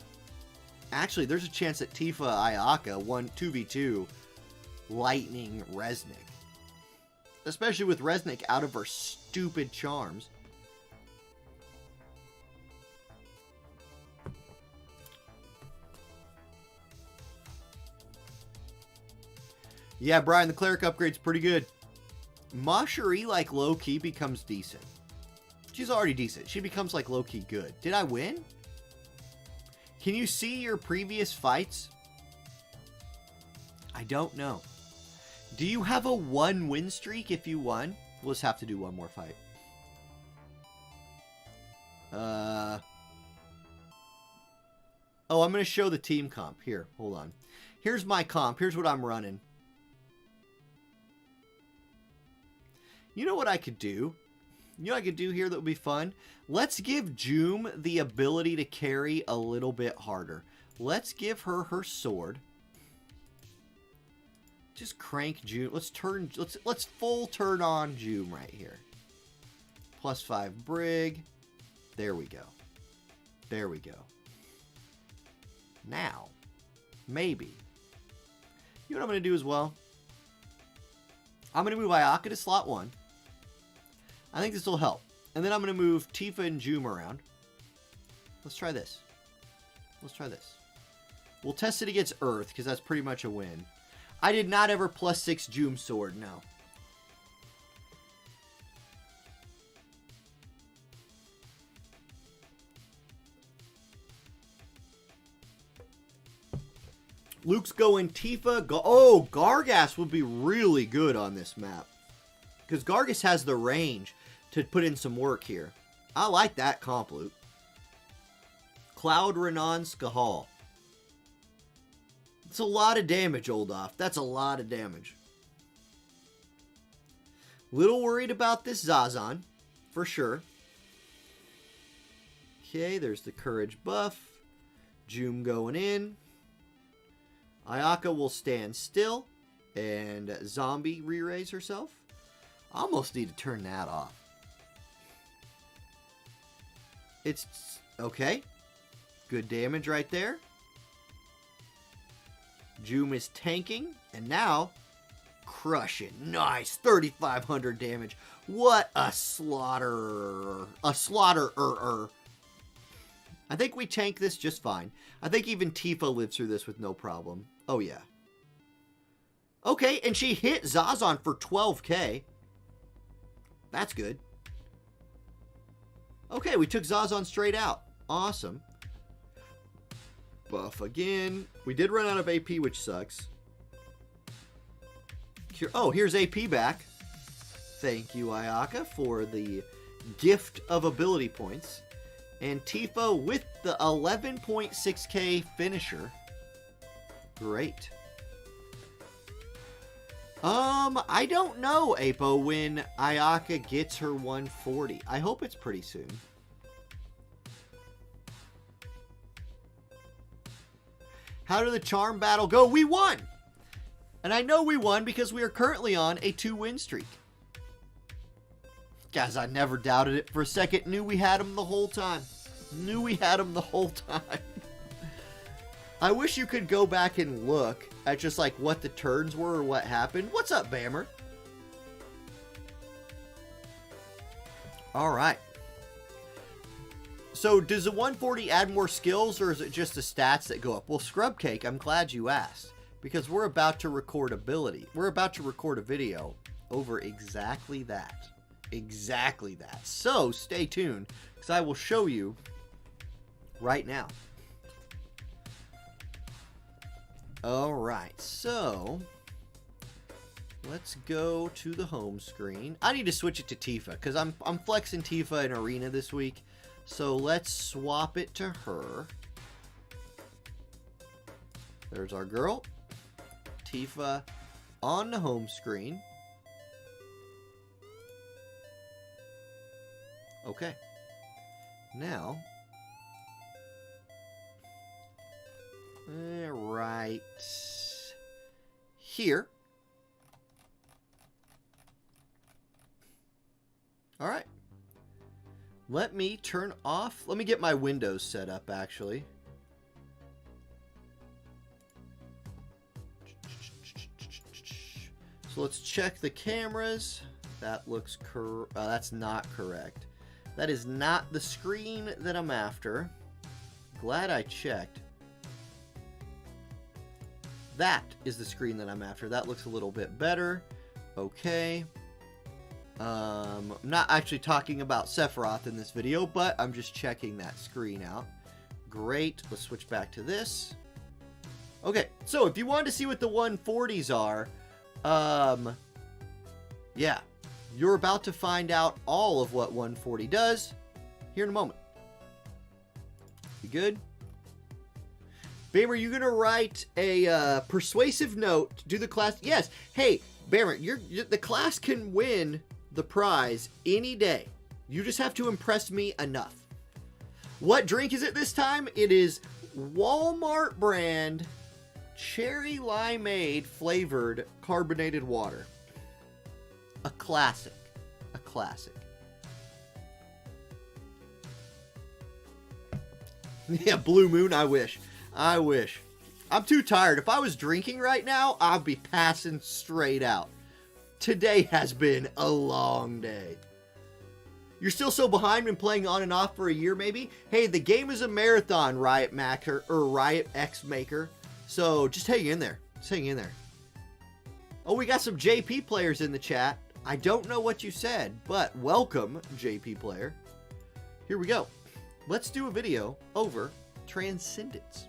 actually there's a chance that Tifa Ayaka won 2v2 lightning Resnick. Especially with Resnick out of her stupid charms. Yeah, Brian, the cleric upgrade's pretty good. Ma Cherie, like, low-key becomes decent. She's already decent. She becomes, like, low-key good. Did I win? Can you see your previous fights? I don't know. Do you have a 1 win streak if you won? We'll just have to do one more fight. Oh, I'm going to show the team comp. Here, hold on. Here's my comp. Here's what I'm running. You know what I could do? You know what I could do here that would be fun? Let's give Joom the ability to carry a little bit harder. Let's give her her sword. Just crank Joom. Let's full turn on Joom right here. +5 Brig. There we go. There we go. Now, maybe. You know what I'm going to do as well? I'm going to move Ayaka to slot 1. I think this will help. And then I'm going to move Tifa and Joom around. Let's try this. Let's try this. We'll test it against Earth, because that's pretty much a win. I did not ever +6 Joom sword, no. Luke's going Tifa. Oh, Gargas would be really good on this map. Because Gargas has the range to put in some work here. I like that comp, Luke. Cloud Renan Skahal. It's a lot of damage, Oldoff. That's a lot of damage. Little worried about this Zazan, for sure. Okay, there's the courage buff. Joom going in. Ayaka will stand still. And Zombie re-raise herself. I almost need to turn that off. It's okay. Good damage right there. Joom is tanking. And now, crush it. Nice. 3,500 damage. What a slaughter. A slaughterer. I think we tank this just fine. I think even Tifa lives through this with no problem. Oh, yeah. Okay, and she hit Zazan for 12k. That's good. Okay, we took Zazan straight out. Awesome. Buff again. We did run out of AP, which sucks. Here, oh, here's AP back. Thank you, Ayaka, for the gift of ability points. And Tifa with the 11.6k finisher. Great. I don't know, Apo, when Ayaka gets her 140. I hope it's pretty soon. How did the charm battle go? We won! And I know we won because we are currently on a 2-win streak. Guys, I never doubted it for a second. Knew we had him the whole time. Knew we had him the whole time. I wish you could go back and look at just like what the turns were or what happened. What's up, Bammer? All right. So does the 140 add more skills or is it just the stats that go up? Well, Scrub Cake, I'm glad you asked because we're about to record ability. We're about to record a video over exactly that. Exactly that. So stay tuned because I will show you right now. Alright, so let's go to the home screen. I need to switch it to Tifa because I'm flexing Tifa in Arena this week. So let's swap it to her. There's our girl. Tifa on the home screen. Okay. Now, right here. All right. Let me turn off. Let me get my Windows set up, actually. So let's check the cameras. That looks correct. That's not correct. That is not the screen that I'm after. Glad I checked. that is the screen that I'm after. That looks a little bit better. Okay. I'm not actually talking about Sephiroth in this video, but I'm just checking that screen out. Great. Let's switch back to this. Okay, so if you wanted to see what the 140's are, yeah, you're about to find out all of what 140 does here in a moment. You good? Bamer, you gonna write a persuasive note to the class? Yes. Hey, Bamer, the class can win the prize any day. You just have to impress me enough. What drink is it this time? It is Walmart brand cherry limeade flavored carbonated water. A classic. A classic. Yeah, Blue Moon, I wish. I wish. I'm too tired. If I was drinking right now, I'd be passing straight out. Today has been a long day. You're still so behind, been playing on and off for a year maybe? Hey, the game is a marathon, Riot Maker, or Riot X Maker. So just hang in there. Just hang in there. Oh, we got some JP players in the chat. I don't know what you said, but welcome, JP player. Here we go. Let's do a video over Transcendence.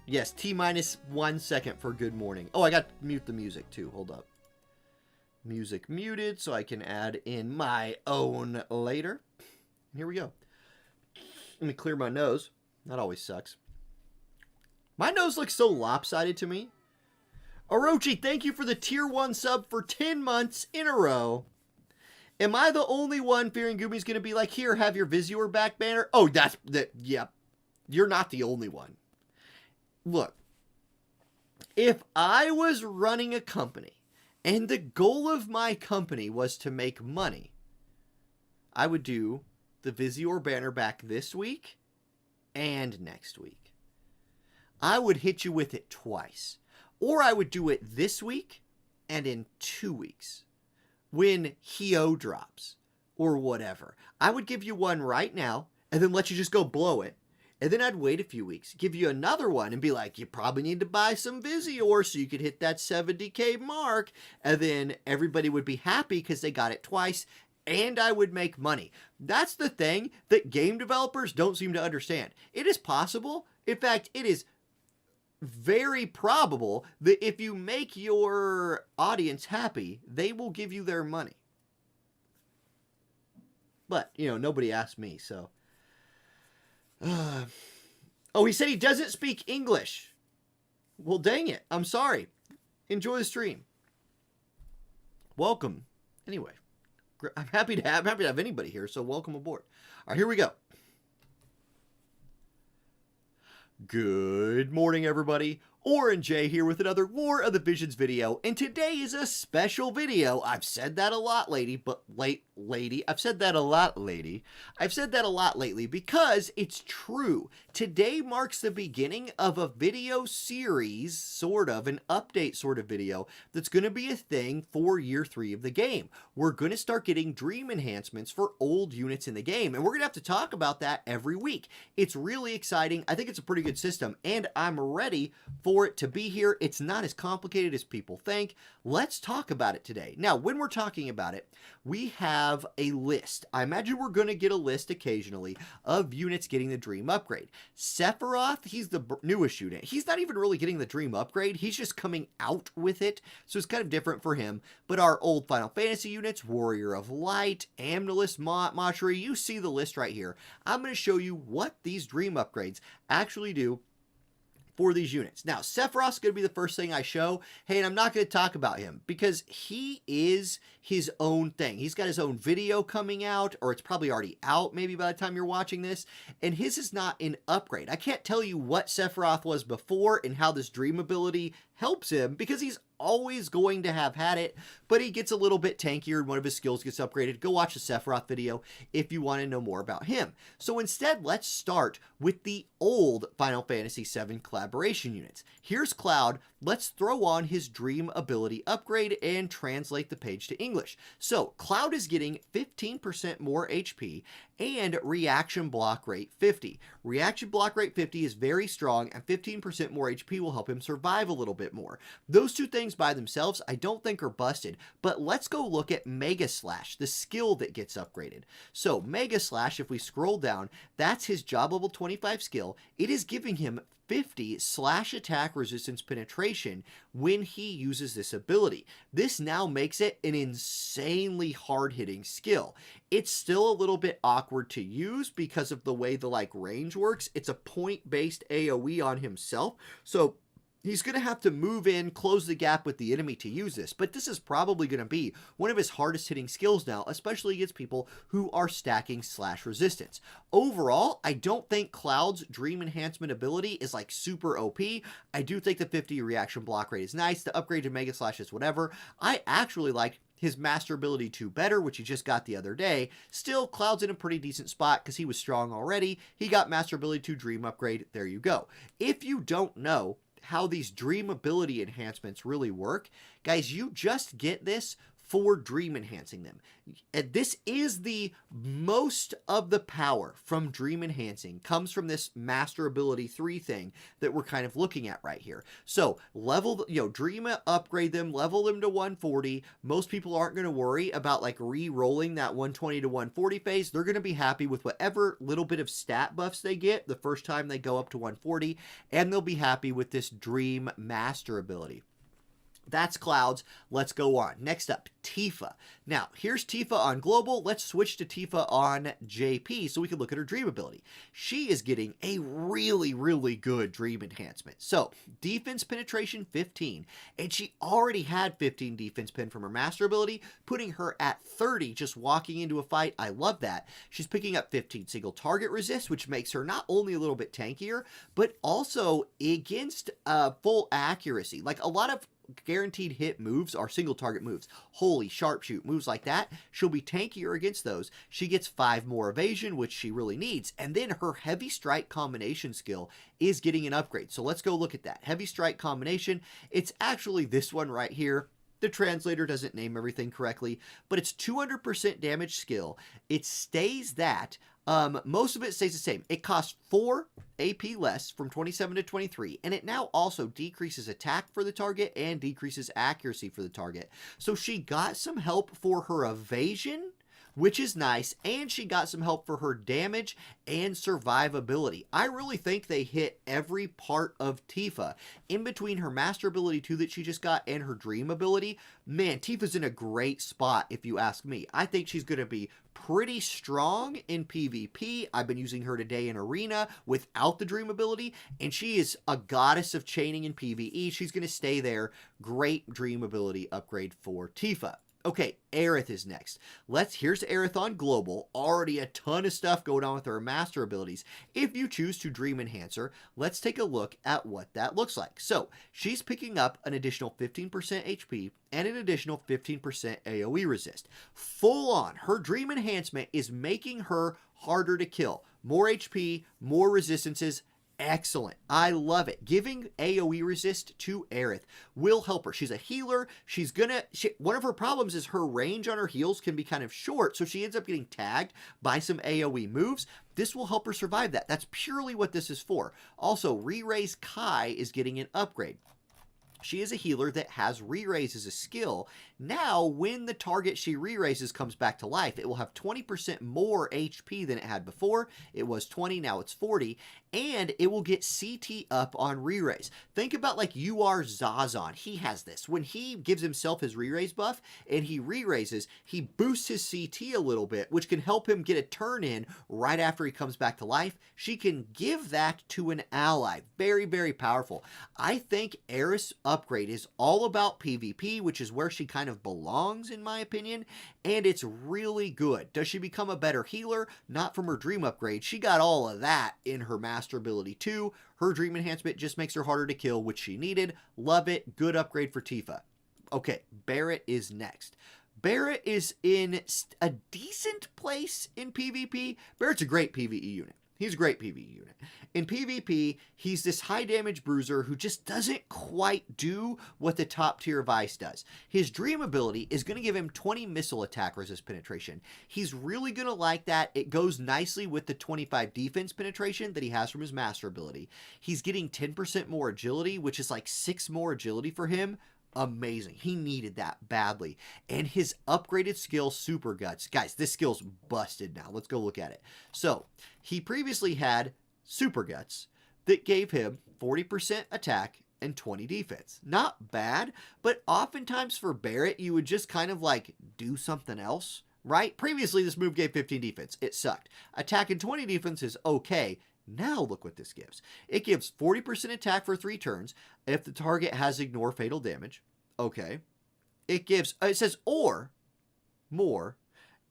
Yes, T-1 second for good morning. Oh, I got to mute the music too. Hold up. Music muted so I can add in my own later. Here we go. Let me clear my nose. That always sucks. My nose looks so lopsided to me. Orochi, thank you for the tier 1 sub for 10 months in a row. Am I the only one fearing Gumi's going to be like, here, have your Visuer back banner? Oh, yeah. You're not the only one. Look, if I was running a company and the goal of my company was to make money, I would do the Visuer banner back this week and next week. I would hit you with it twice. Or I would do it this week and in 2 weeks when Hio drops or whatever. I would give you one right now and then let you just go blow it. And then I'd wait a few weeks, give you another one, and be like, you probably need to buy some Visuor so you could hit that 70K mark. And then everybody would be happy because they got it twice, and I would make money. That's the thing that game developers don't seem to understand. It is possible, in fact, it is very probable that if you make your audience happy, they will give you their money. But, nobody asked me, so... oh, he said he doesn't speak English. Well, dang it. I'm sorry. Enjoy the stream. Welcome. Anyway, I'm happy to have anybody here, so welcome aboard. All right, here we go. Good morning, everybody. Orange J here with another War of the Visions video, and today is a special video. I've said that a lot lately, I've said that a lot lately because it's true. Today marks the beginning of a video series, sort of, an update sort of video, that's going to be a thing for year 3 of the game. We're going to start getting dream enhancements for old units in the game, and we're going to have to talk about that every week. It's really exciting. I think it's a pretty good system, and I'm ready for it to be here. It's not as complicated as people think. Let's talk about it today. Now, when we're talking about it, we have a list. I imagine we're going to get a list occasionally of units getting the dream upgrade. Sephiroth, he's the newest unit. He's not even really getting the dream upgrade. He's just coming out with it, so it's kind of different for him. But our old Final Fantasy units, Warrior of Light, Amnilus, Machri, you see the list right here. I'm going to show you what these dream upgrades actually do for these units. Now, Sephiroth's going to be the first thing I show. Hey, and I'm not going to talk about him because he is his own thing. He's got his own video coming out, or it's probably already out maybe by the time you're watching this, and his is not an upgrade. I can't tell you what Sephiroth was before and how this dream ability helps him because he's always going to have had it, but he gets a little bit tankier and one of his skills gets upgraded. Go watch the Sephiroth video if you want to know more about him. So instead, let's start with the old Final Fantasy VII collaboration units. Here's Cloud. Let's throw on his Dream ability upgrade and translate the page to English. So Cloud is getting 15% more HP and reaction block rate 50. Reaction block rate 50 is very strong, and 15% more HP will help him survive a little bit more. Those two things by themselves I don't think are busted, but let's go look at Mega Slash, the skill that gets upgraded. So Mega Slash, if we scroll down, that's his job level 25 skill. It is giving him 50 slash attack resistance penetration when he uses this ability. This now makes it an insanely hard-hitting skill. It's still a little bit awkward to use because of the way the range works. It's a point-based AoE on himself, so he's going to have to move in, close the gap with the enemy to use this, but this is probably going to be one of his hardest hitting skills now, especially against people who are stacking slash resistance. Overall, I don't think Cloud's Dream Enhancement ability is super OP. I do think the 50 reaction block rate is nice. The upgrade to Mega Slash is whatever. I actually like his Master Ability 2 better, which he just got the other day. Still, Cloud's in a pretty decent spot because he was strong already. He got Master Ability 2 Dream upgrade. There you go. If you don't know how these Dream ability enhancements really work, guys, you just get this for Dream enhancing them. And this is the most of the power from Dream enhancing comes from this Master Ability 3 thing that we're kind of looking at right here. So level, Dream upgrade them, level them to 140. Most people aren't going to worry about re-rolling that 120 to 140 phase. They're going to be happy with whatever little bit of stat buffs they get the first time they go up to 140, and they'll be happy with this Dream Master Ability. That's Cloud's. Let's go on. Next up, Tifa. Now, here's Tifa on Global. Let's switch to Tifa on JP so we can look at her Dream ability. She is getting a really, really good Dream enhancement. So, defense penetration 15, and she already had 15 defense pen from her Master ability, putting her at 30 just walking into a fight. I love that. She's picking up 15 single target resist, which makes her not only a little bit tankier, but also against full accuracy. A lot of guaranteed hit moves are single target moves. Holy, sharpshoot, moves like that. She'll be tankier against those. She gets 5 more evasion, which she really needs. And then her heavy strike combination skill is getting an upgrade. So let's go look at that. Heavy strike combination. It's actually this one right here. The translator doesn't name everything correctly, but it's 200% damage skill. It stays that. Most of it stays the same. It costs 4 AP less from 27 to 23, and it now also decreases attack for the target and decreases accuracy for the target. So she got some help for her evasion, which is nice, and she got some help for her damage and survivability. I really think they hit every part of Tifa. In between her Master Ability 2 that she just got and her Dream ability, man, Tifa's in a great spot if you ask me. I think she's going to be pretty strong in PvP. I've been using her today in Arena without the Dream ability, and she is a goddess of chaining in PvE. She's going to stay there. Great Dream ability upgrade for Tifa. Okay, Aerith is next. Here's Aerith on Global. Already a ton of stuff going on with her Master abilities. If you choose to Dream Enhance her, let's take a look at what that looks like. So, she's picking up an additional 15% HP and an additional 15% AoE resist. Full on, her Dream Enhancement is making her harder to kill. More HP, more resistances. Excellent. I love it. Giving AoE resist to Aerith will help her. She's a healer. One of her problems is her range on her heals can be kind of short, so she ends up getting tagged by some AoE moves. This will help her survive that. That's purely what this is for. Also, Re-Raise Kai is getting an upgrade. She is a healer that has re-raise as a skill. Now, when the target she re-raises comes back to life, it will have 20% more HP than it had before. It was 20, now it's 40. And it will get CT up on re-raise. Think about like you are Zazon. He has this. When he gives himself his re-raise buff and he re-raises, he boosts his CT a little bit, which can help him get a turn in right after he comes back to life. She can give that to an ally. Very, very powerful. I think Aerith's upgrade is all about PvP, which is where she kind of belongs in my opinion, and it's really good. Does she become a better healer? Not from her dream upgrade. She got all of that in her master ability too. Her dream enhancement just makes her harder to kill, which she needed. Love it. Good upgrade for Tifa. Okay, Barret is next. Barret is in a decent place in PvP. Barret's a great PvE unit. He's a great PvE unit. In PvP, he's this high damage bruiser who just doesn't quite do what the top tier Vice does. His dream ability is going to give him 20 missile attack resist penetration. He's really going to like that. It goes nicely with the 25 defense penetration that he has from his master ability. He's getting 10% more agility, which is like 6 more agility for him. Amazing. He needed that badly. And his upgraded skill, Super Guts. Guys, this skill's busted now. Let's go look at it. So, he previously had Super Guts that gave him 40% attack and 20 defense. Not bad, but oftentimes for Barret, you would just kind of like do something else, right? Previously, this move gave 15 defense. It sucked. Attack and 20 defense is okay. Now look what this gives. It gives 40% attack for 3 turns if the target has ignore fatal damage. Okay. It gives, it says, or more.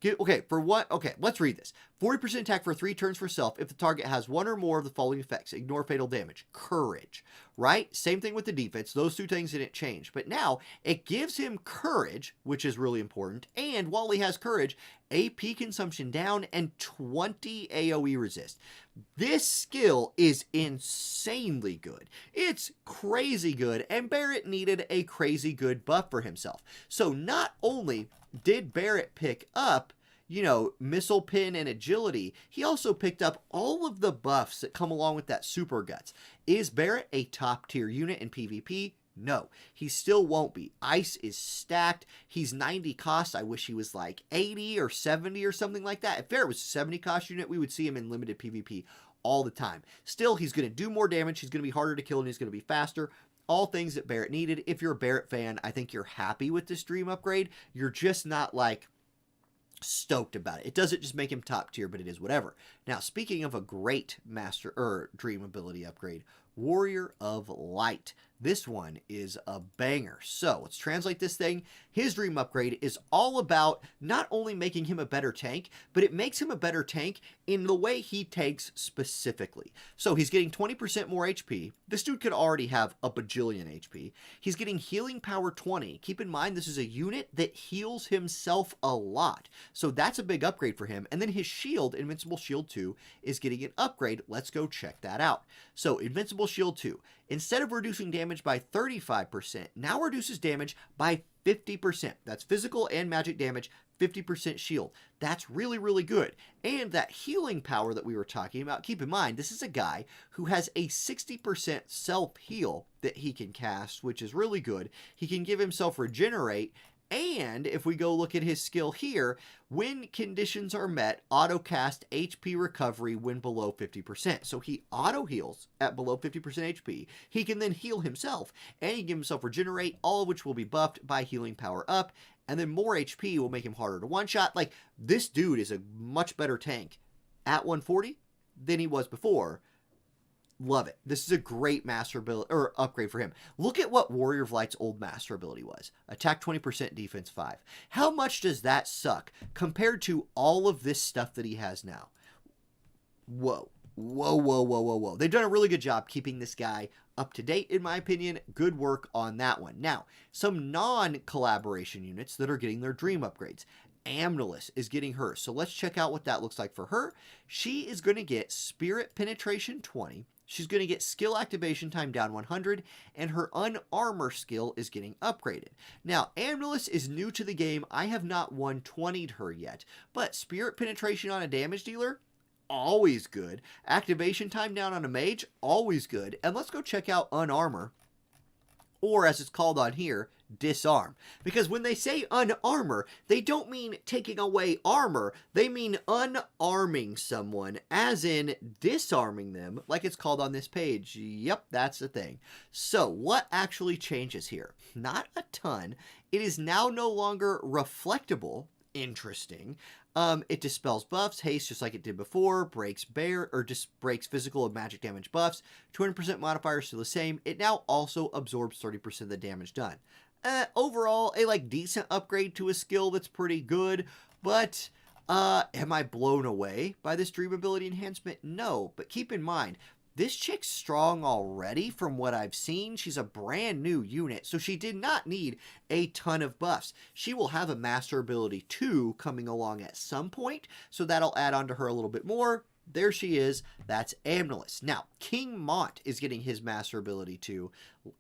Okay, for what? Okay, let's read this. 40% attack for 3 turns for self if the target has 1 or more of the following effects. Ignore fatal damage. Courage, right? Same thing with the defense. Those 2 things didn't change. But now, it gives him courage, which is really important. And while he has courage, AP consumption down and 20 AoE resist. This skill is insanely good. It's crazy good. And Barret needed a crazy good buff for himself. So not only did Barret pick up, you know, missile pin and agility, he also picked up all of the buffs that come along with that Super Guts. Is Barret a top tier unit in PvP? No, he still won't be. Ice is stacked. He's 90 cost. I wish he was like 80 or 70 or something like that. If Barret was 70 cost unit, we would see him in limited PvP all the time. Still, he's going to do more damage. He's going to be harder to kill and he's going to be faster. All things that Barret needed. If you're a Barret fan, I think you're happy with this dream upgrade. You're just not like stoked about it. It doesn't just make him top tier, but it is whatever. Now, speaking of a great master or dream ability upgrade, Warrior of Light. This one is a banger. So let's translate this thing. His dream upgrade is all about not only making him a better tank, but it makes him a better tank in the way he tanks specifically. So he's getting 20% more HP. This dude could already have a bajillion HP. He's getting healing power 20. Keep in mind, this is a unit that heals himself a lot. So that's a big upgrade for him. And then his shield, Invincible Shield 2, is getting an upgrade. Let's go check that out. So Invincible Shield 2. Instead of reducing damage by 35%, now reduces damage by 50%. That's physical and magic damage, 50% shield. That's really, really good. And that healing power that we were talking about, keep in mind, this is a guy who has a 60% self-heal that he can cast, which is really good. He can give himself regenerate. And if we go look at his skill here, when conditions are met, auto cast HP recovery when below 50%. So he auto heals at below 50% HP. He can then heal himself and he can give himself regenerate, all of which will be buffed by healing power up. And then more HP will make him harder to one-shot. Like, this dude is a much better tank at 140 than he was before. Love it. This is a great master ability or upgrade for him. Look at what Warrior of Light's old master ability was. Attack 20%, defense 5. How much does that suck compared to all of this stuff that he has now? Whoa. Whoa, whoa, whoa, whoa, whoa. They've done a really good job keeping this guy up to date, in my opinion. Good work on that one. Now, some non-collaboration units that are getting their dream upgrades. Amnelis is getting hers. So let's check out what that looks like for her. She is going to get Spirit Penetration 20. She's going to get skill activation time down 100, and her unarmor skill is getting upgraded. Now, Amnelis is new to the game. I have not 120'd her yet, but Spirit Penetration on a damage dealer, always good. Activation time down on a mage, always good. And let's go check out unarmor, or as it's called on here, disarm. Because when they say unarmor, they don't mean taking away armor. They mean unarming someone, as in disarming them, like it's called on this page. Yep, that's the thing. So what actually changes here? Not a ton. It is now no longer reflectable. Interesting. It dispels buffs, haste just like it did before, breaks just breaks physical and magic damage buffs. 200% modifier is still the same. It now also absorbs 30% of the damage done. Overall, a decent upgrade to a skill that's pretty good, but am I blown away by this dream ability enhancement? No, but keep in mind, this chick's strong already from what I've seen. She's a brand new unit, so she did not need a ton of buffs. She will have a Master Ability 2 coming along at some point, so that'll add on to her a little bit more. There she is. That's Amnelis. Now, King Mont is getting his Master Ability 2,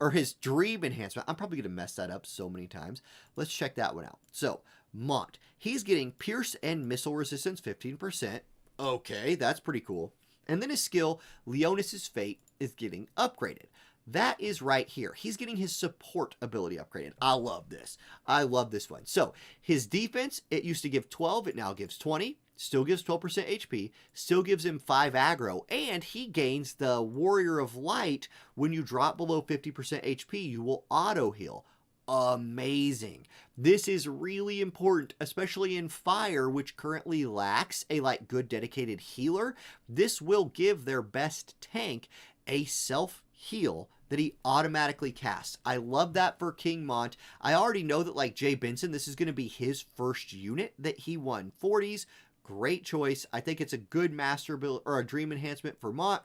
or his Dream Enhancement. I'm probably going to mess that up so many times. Let's check that one out. So, Mont, he's getting Pierce and Missile Resistance 15%. Okay, that's pretty cool. And then his skill, Leonis' Fate, is getting upgraded. That is right here. He's getting his support ability upgraded. I love this. I love this one. So, his defense, it used to give 12, it now gives 20. Still gives 12% HP, still gives him 5 aggro, and he gains the Warrior of Light. When you drop below 50% HP, you will auto heal. Amazing. This is really important, especially in Fire, which currently lacks a good dedicated healer. This will give their best tank a self-heal that he automatically casts. I love that for King Mont. I already know that Jay Benson, this is going to be his first unit that he won 40s. Great choice. I think it's a good Master Ability or a Dream Enhancement for Mont.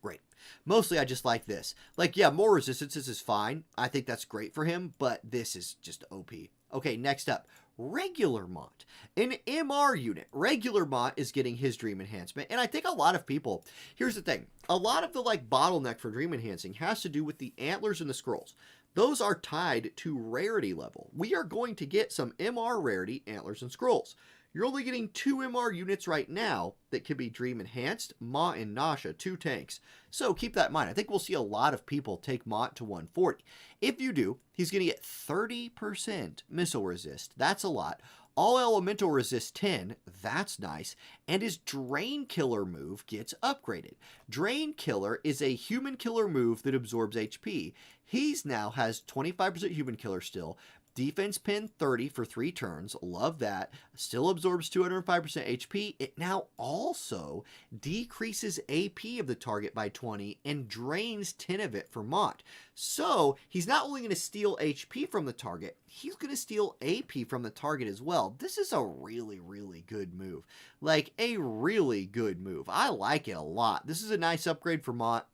Great. Mostly I just like this. Yeah, more resistances is fine. I think that's great for him, but this is just OP. Okay, next up, regular Mont. An MR unit. Regular Mont is getting his Dream Enhancement, and I think a lot of people, here's the thing, a lot of the bottleneck for Dream Enhancing has to do with the antlers and the scrolls. Those are tied to rarity level. We are going to get some MR rarity, antlers, and scrolls. You're only getting 2 MR units right now that can be Dream Enhanced, Mont and Nasha, 2 tanks. So keep that in mind. I think we'll see a lot of people take Mont to 140. If you do, he's going to get 30% missile resist. That's a lot. All elemental resist 10. That's nice. And his Drain Killer move gets upgraded. Drain Killer is a human killer move that absorbs HP. He's now has 25% human killer still. Defense pin 30 for 3 turns. Love that. Still absorbs 205% HP. It now also decreases AP of the target by 20 and drains 10 of it for Mont. So he's not only going to steal HP from the target, he's going to steal AP from the target as well. This is a really, really good move. A really good move. I like it a lot. This is a nice upgrade for Mont.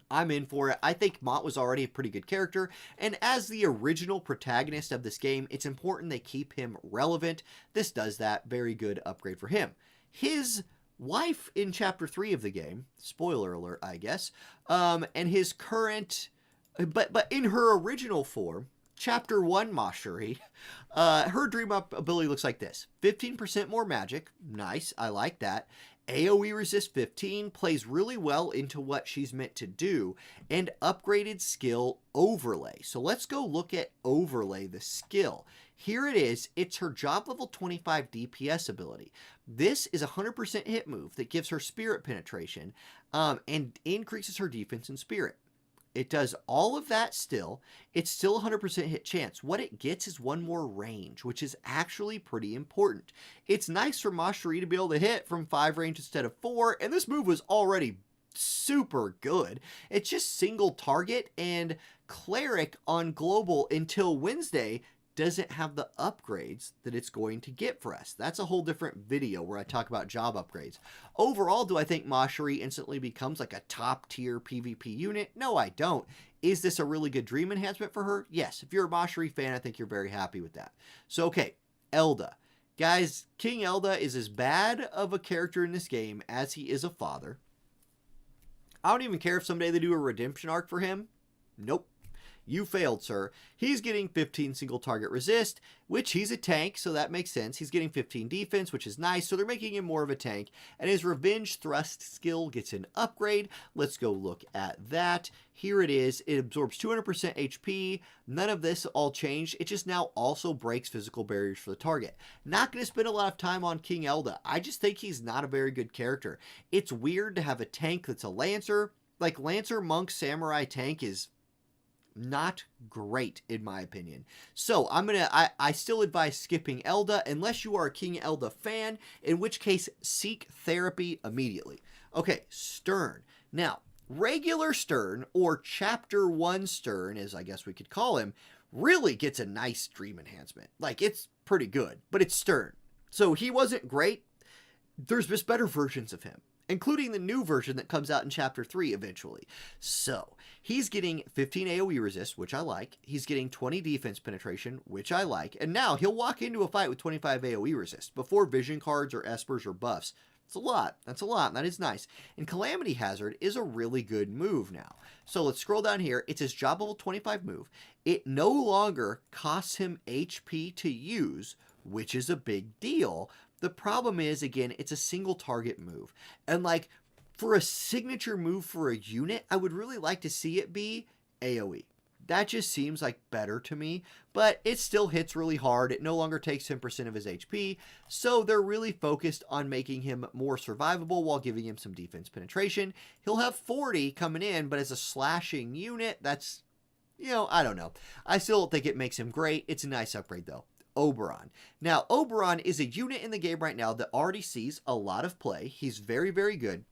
I'm in for it. I think Mont was already a pretty good character, and as the original protagonist of this game, it's important they keep him relevant. This does that. Very good upgrade for him. His wife in Chapter 3 of the game, spoiler alert, I guess, and his current, but in her original form, Chapter 1 Mashuri, her dream up ability looks like this. 15% more magic. Nice. I like that. AoE resist 15 plays really well into what she's meant to do, and upgraded skill overlay. So let's go look at overlay, the skill. Here it is. It's her job level 25 DPS ability. This is a 100% hit move that gives her spirit penetration and increases her defense and spirit. It does all of that still. It's still 100% hit chance. What it gets is 1 more range, which is actually pretty important. It's nice for Mashuri to be able to hit from 5 range instead of 4, and this move was already super good. It's just single target, and Cleric on Global until Wednesday doesn't have the upgrades that it's going to get for us. That's a whole different video where I talk about job upgrades. Overall, do I think Mashuri instantly becomes a top tier PvP unit? No, I don't. Is this a really good dream enhancement for her? Yes. If you're a Mashuri fan, I think you're very happy with that. So, okay, Elda. Guys, King Elda is as bad of a character in this game as he is a father. I don't even care if someday they do a redemption arc for him. Nope. You failed, sir. He's getting 15 single target resist, which he's a tank, so that makes sense. He's getting 15 defense, which is nice, so they're making him more of a tank. And his revenge thrust skill gets an upgrade. Let's go look at that. Here it is. It absorbs 200% HP. None of this all changed. It just now also breaks physical barriers for the target. Not going to spend a lot of time on King Elda. I just think he's not a very good character. It's weird to have a tank that's a Lancer. Lancer, Monk, Samurai tank is not great in my opinion. So I still advise skipping Elda unless you are a King Elda fan, in which case seek therapy immediately. Okay, Stern. Now, regular Stern, or Chapter 1 Stern, as I guess we could call him, really gets a nice dream enhancement. It's pretty good, but it's Stern. So he wasn't great. There's just better versions of him. including the new version that comes out in Chapter 3 eventually. So, he's getting 15 AoE resist, which I like. He's getting 20 defense penetration, which I like. And now he'll walk into a fight with 25 AoE resist before vision cards or espers or buffs. It's a lot. That's a lot. That is nice. And Calamity Hazard is a really good move now. So let's scroll down here. It's his job level 25 move. It no longer costs him HP to use, which is a big deal. The problem is, again, it's a single target move. And like, for a signature move for a unit, I would really like to see it be AoE. That just seems like better to me, but it still hits really hard. It no longer takes 10% of his HP, so they're really focused on making him more survivable while giving him some defense penetration. He'll have 40 coming in, but as a slashing unit, that's, I don't know. I still don't think it makes him great. It's a nice upgrade, though. Oberon. Now, Oberon is a unit in the game right now that already sees a lot of play. He's very, very good.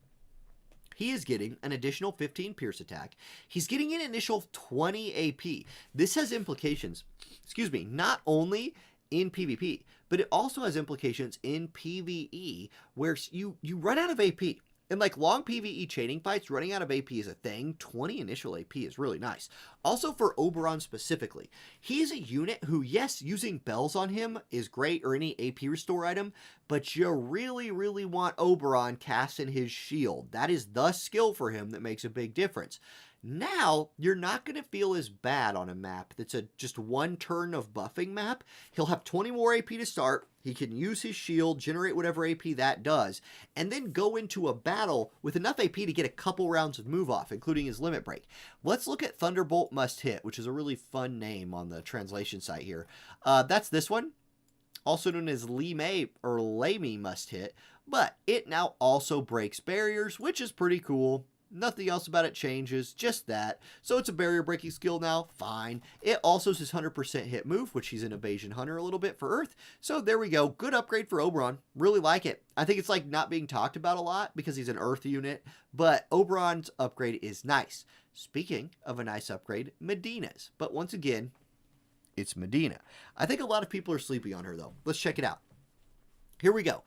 He is getting an additional 15 pierce attack. He's getting an initial 20 AP. This has implications, not only in PvP, but it also has implications in PvE, where you run out of AP. In like long PvE chaining fights, running out of AP is a thing. 20 initial AP is really nice. Also for Oberon specifically, he's a unit who, yes, using bells on him is great, or any AP restore item, but you really, really want Oberon casting his shield. That is the skill for him that makes a big difference. Now, you're not going to feel as bad on a map that's just one turn of buffing map. He'll have 20 more AP to start. He can use his shield, generate whatever AP that does, and then go into a battle with enough AP to get a couple rounds of move off, including his limit break. Let's look at Thunderbolt Must Hit, which is a really fun name on the translation site here. That's this one, also known as Lime or Lame Must Hit, but it now also breaks barriers, which is pretty cool. Nothing else about it changes, just that. So it's a barrier breaking skill now, fine. It also is his 100% hit move, which he's an evasion hunter a little bit for Earth. So there we go, good upgrade for Oberon, really like it. I think it's like not being talked about a lot because he's an Earth unit, but Oberon's upgrade is nice. Speaking of a nice upgrade, Medina's. But once again, it's Medina. I think a lot of people are sleepy on her though. Let's check it out. Here we go.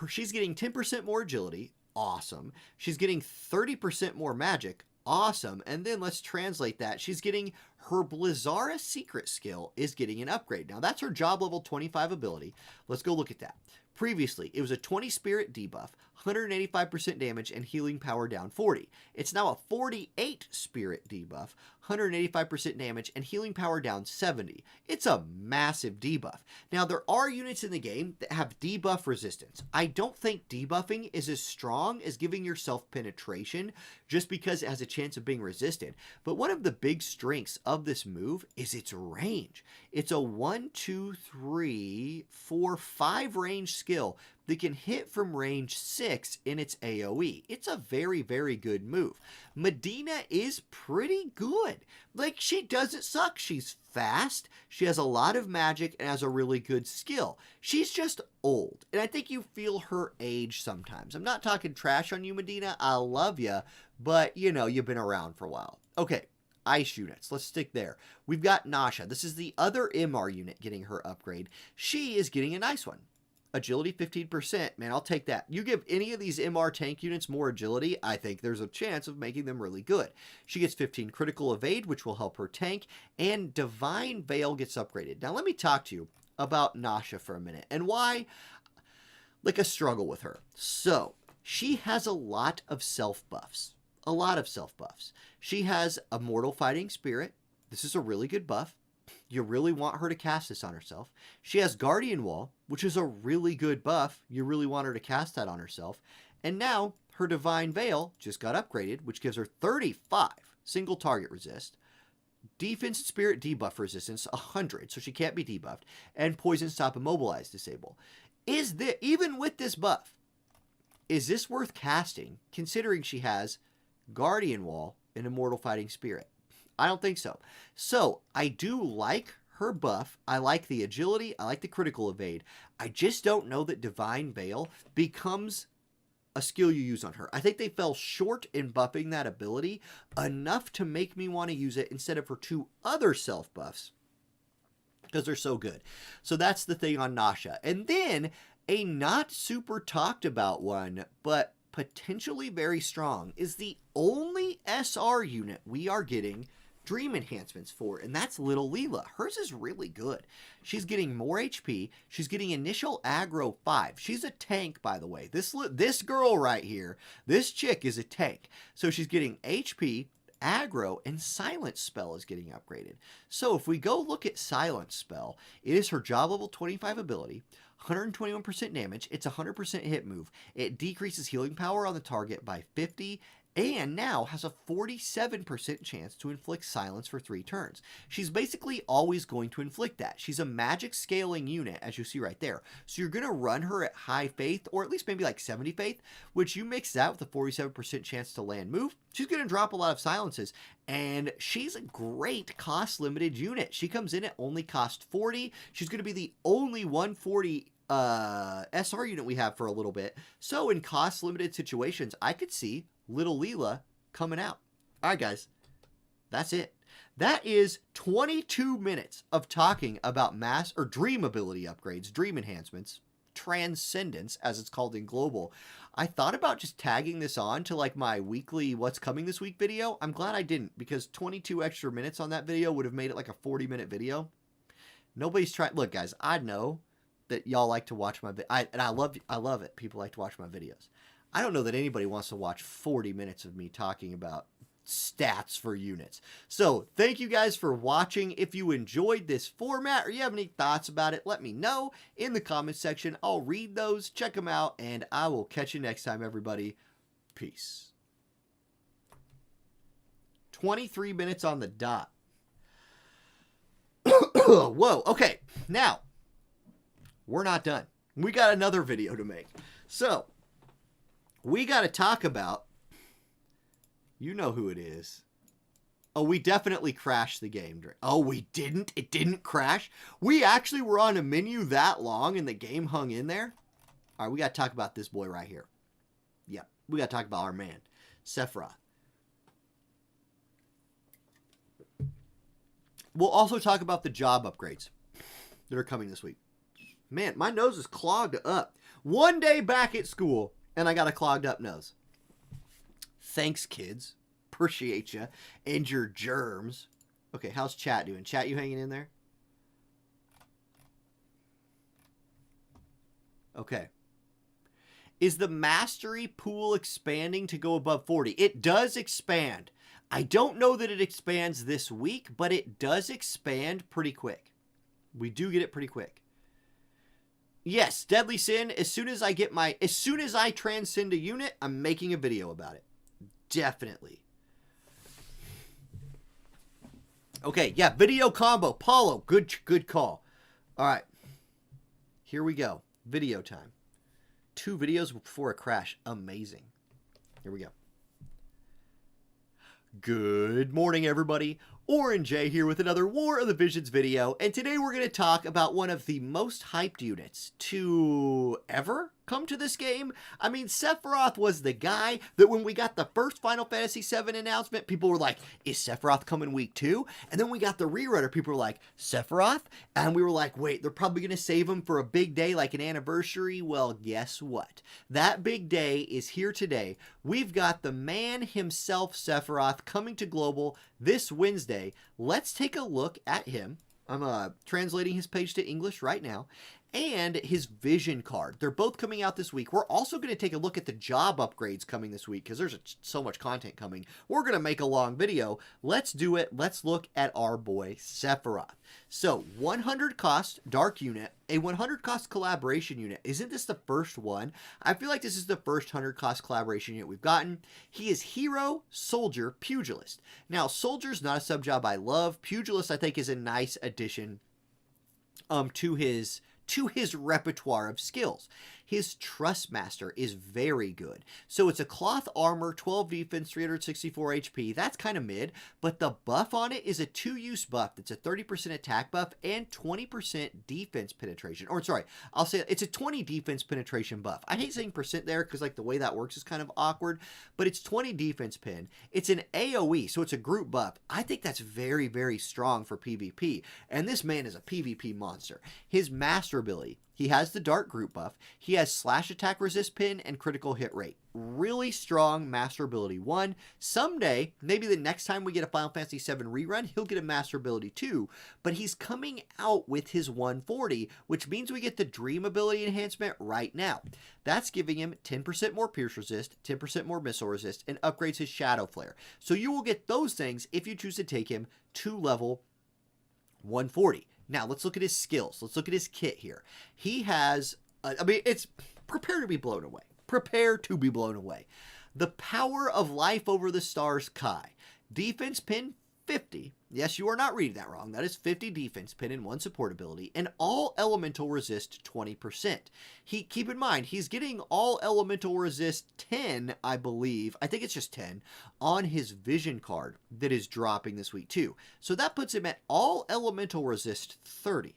She's getting 10% more agility. Awesome. She's getting 30% more magic. Awesome. And then let's translate that. She's getting her Blizzara secret skill is getting an upgrade. Now that's her job level 25 ability. Let's go look at that. Previously, it was a 20 spirit debuff, 185% damage, and healing power down 40. It's now a 48 spirit debuff, 185% damage, and healing power down 70. It's a massive debuff. Now, there are units in the game that have debuff resistance. I don't think debuffing is as strong as giving yourself penetration, just because it has a chance of being resisted. But one of the big strengths of this move is its range. It's a 1, 2, 3, 4, 5 range skill that can hit from range 6 in its AoE. It's a very, very good move. Medina is pretty good. Like, she doesn't suck. She's fast, she has a lot of magic, and has a really good skill. She's just old, and I think you feel her age sometimes. I'm not talking trash on you, Medina. I love you, but, you've been around for a while. Okay. Ice units. Let's stick there. We've got Nasha. This is the other MR unit getting her upgrade. She is getting a nice one. Agility 15%. Man, I'll take that. You give any of these MR tank units more agility, I think there's a chance of making them really good. She gets 15 critical evade, which will help her tank, and Divine Veil gets upgraded. Now, let me talk to you about Nasha for a minute and why, like, a struggle with her. So, she has a lot of self buffs. A lot of self buffs. She has a Mortal Fighting Spirit. This is a really good buff. You really want her to cast this on herself. She has Guardian Wall, which is a really good buff. You really want her to cast that on herself. And now her Divine Veil just got upgraded, which gives her 35 single target resist, Defense Spirit debuff resistance 100, so she can't be debuffed, and Poison Stop Immobilize disable. Even with this buff, is this worth casting, considering she has Guardian Wall and Immortal Fighting Spirit? I don't think so. So, I do like her buff. I like the agility. I like the critical evade. I just don't know that Divine Veil becomes a skill you use on her. I think they fell short in buffing that ability enough to make me want to use it instead of her two other self buffs, because they're so good. So that's the thing on Nasha. And then a not super talked about one, but potentially very strong, is the only SR unit we are getting dream enhancements for, and that's Little Leela. Hers is really good. She's getting more HP. She's getting initial aggro 5. She's a tank, by the way. This girl right here, this chick is a tank. So she's getting HP, aggro, and silence spell is getting upgraded. So if we go look at silence spell, it is her job level 25 ability, 121% damage. It's 100% hit move. It decreases healing power on the target by 50, and now has a 47% chance to inflict silence for 3 turns. She's basically always going to inflict that. She's a magic scaling unit, as you see right there. So you're going to run her at high faith, or at least maybe like 70 faith, which you mix that with a 47% chance to land move. She's going to drop a lot of silences, and she's a great cost limited unit. She comes in at only cost 40. She's going to be the only 140 SR unit we have for a little bit. So in cost limited situations, I could see Little Leela coming out. All right, guys, that's it. That is 22 minutes of talking about mass or dream ability upgrades, dream enhancements, Transcendence, as it's called in global. I thought about just tagging this on to like my weekly what's coming this week video. I'm glad I didn't, because 22 extra minutes on that video would have made it like a 40-minute video. Nobody's trying. Look, guys, I know that y'all like to watch my and I love it. People like to watch my videos. I don't know that anybody wants to watch 40 minutes of me talking about stats for units. So thank you guys for watching. If you enjoyed this format or you have any thoughts about it, let me know in the comments section. I'll read those, check them out, and I will catch you next time, everybody. Peace. 23 minutes on the dot. Whoa, okay. Now, we're not done. We got another video to make. So, we got to talk about, you know who it is. Oh, we definitely crashed the game. Oh, we didn't? It didn't crash? We actually were on a menu that long and the game hung in there? All right, we got to talk about this boy right here. Yeah, we got to talk about our man, Sephiroth. We'll also talk about the job upgrades that are coming this week. Man, my nose is clogged up. One day back at school, and I got a clogged up nose. Thanks, kids. Appreciate you and your germs. Okay, how's chat doing? Chat, you hanging in there? Okay. Is the mastery pool expanding to go above 40? It does expand. I don't know that it expands this week, but it does expand pretty quick. We do get it pretty quick. Yes, Deadly Sin, as soon as I transcend a unit, I'm making a video about it. Definitely. Okay, yeah, video combo. Paulo, good call. All right. Here we go. Video time. 2 videos before a crash. Amazing. Here we go. Good morning, everybody. Orange J here with another War of the Visions video, and today we're going to talk about one of the most hyped units to ever come to this game. I mean, Sephiroth was the guy that when we got the first Final Fantasy VII announcement, people were like, is Sephiroth coming week 2? And then we got the rerunner, people were like, Sephiroth? And we were like, wait, they're probably going to save him for a big day like an anniversary? Well, guess what? That big day is here today. We've got the man himself, Sephiroth, coming to global this Wednesday. Let's take a look at him. I'm translating his page to English right now. And his vision card. They're both coming out this week. We're also going to take a look at the job upgrades coming this week because there's so much content coming. We're going to make a long video. Let's do it. Let's look at our boy Sephiroth. So 100 cost dark unit, a 100 cost collaboration unit. Isn't this the first one? I feel like this is the first 100 cost collaboration unit we've gotten. He is hero, soldier, pugilist. Now, soldier's not a sub job I love. Pugilist, I think, is a nice addition to his repertoire of skills. His Trust Master is very good. So it's a cloth armor, 12 defense, 364 HP. That's kind of mid, but the buff on it is a 2-use buff. That's a 30% attack buff and 20% defense penetration. Or sorry, I'll say it's a 20 defense penetration buff. I hate saying percent there because like the way that works is kind of awkward, but it's 20 defense pen. It's an AoE, so it's a group buff. I think that's very, very strong for PvP, and this man is a PvP monster. His master ability He has the dark group buff. He has slash attack resist pin and critical hit rate. Really strong master ability 1. Someday, maybe the next time we get a Final Fantasy VII rerun, he'll get a master ability 2. But he's coming out with his 140, which means we get the dream ability enhancement right now. That's giving him 10% more pierce resist, 10% more missile resist, and upgrades his shadow flare. So you will get those things if you choose to take him to level 140. Now, let's look at his skills. Let's look at his kit here. He has, it's prepare to be blown away. Prepare to be blown away. The power of life over the stars, Kai. Defense pin 50. Yes, you are not reading that wrong. That is 50 defense pin and 1 support ability, and all elemental resist 20%. Keep in mind, he's getting all elemental resist 10, I believe. I think it's just 10 on his vision card that is dropping this week too. So that puts him at all elemental resist 30.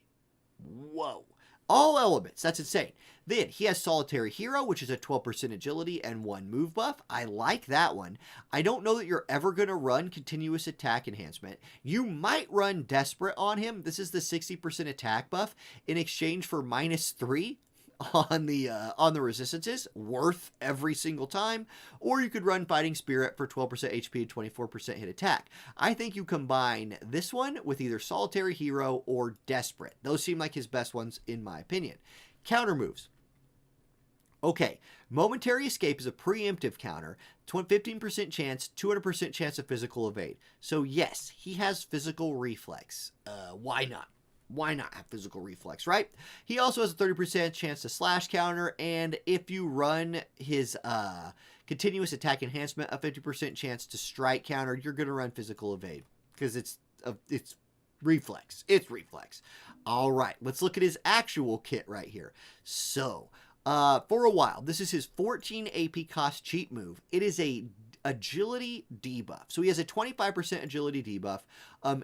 Whoa. All elements. That's insane. Then he has Solitary Hero, which is a 12% agility and 1 move buff. I like that one. I don't know that you're ever going to run continuous attack enhancement. You might run Desperate on him. This is the 60% attack buff in exchange for -3 on the resistances, worth every single time. Or you could run Fighting Spirit for 12% HP and 24% hit attack. I think you combine this one with either Solitary Hero or Desperate. Those seem like his best ones in my opinion. Counter moves. Okay, Momentary Escape is a preemptive counter, 15% chance, 200% chance of physical evade. So yes, he has physical reflex. Why not? Why not have physical reflex, right? He also has a 30% chance to slash counter, and if you run his continuous attack enhancement, a 50% chance to strike counter, you're going to run physical evade because it's reflex. It's reflex. All right, let's look at his actual kit right here. So, for a while, this is his 14 AP cost cheat move. It is a agility debuff. So he has a 25% agility debuff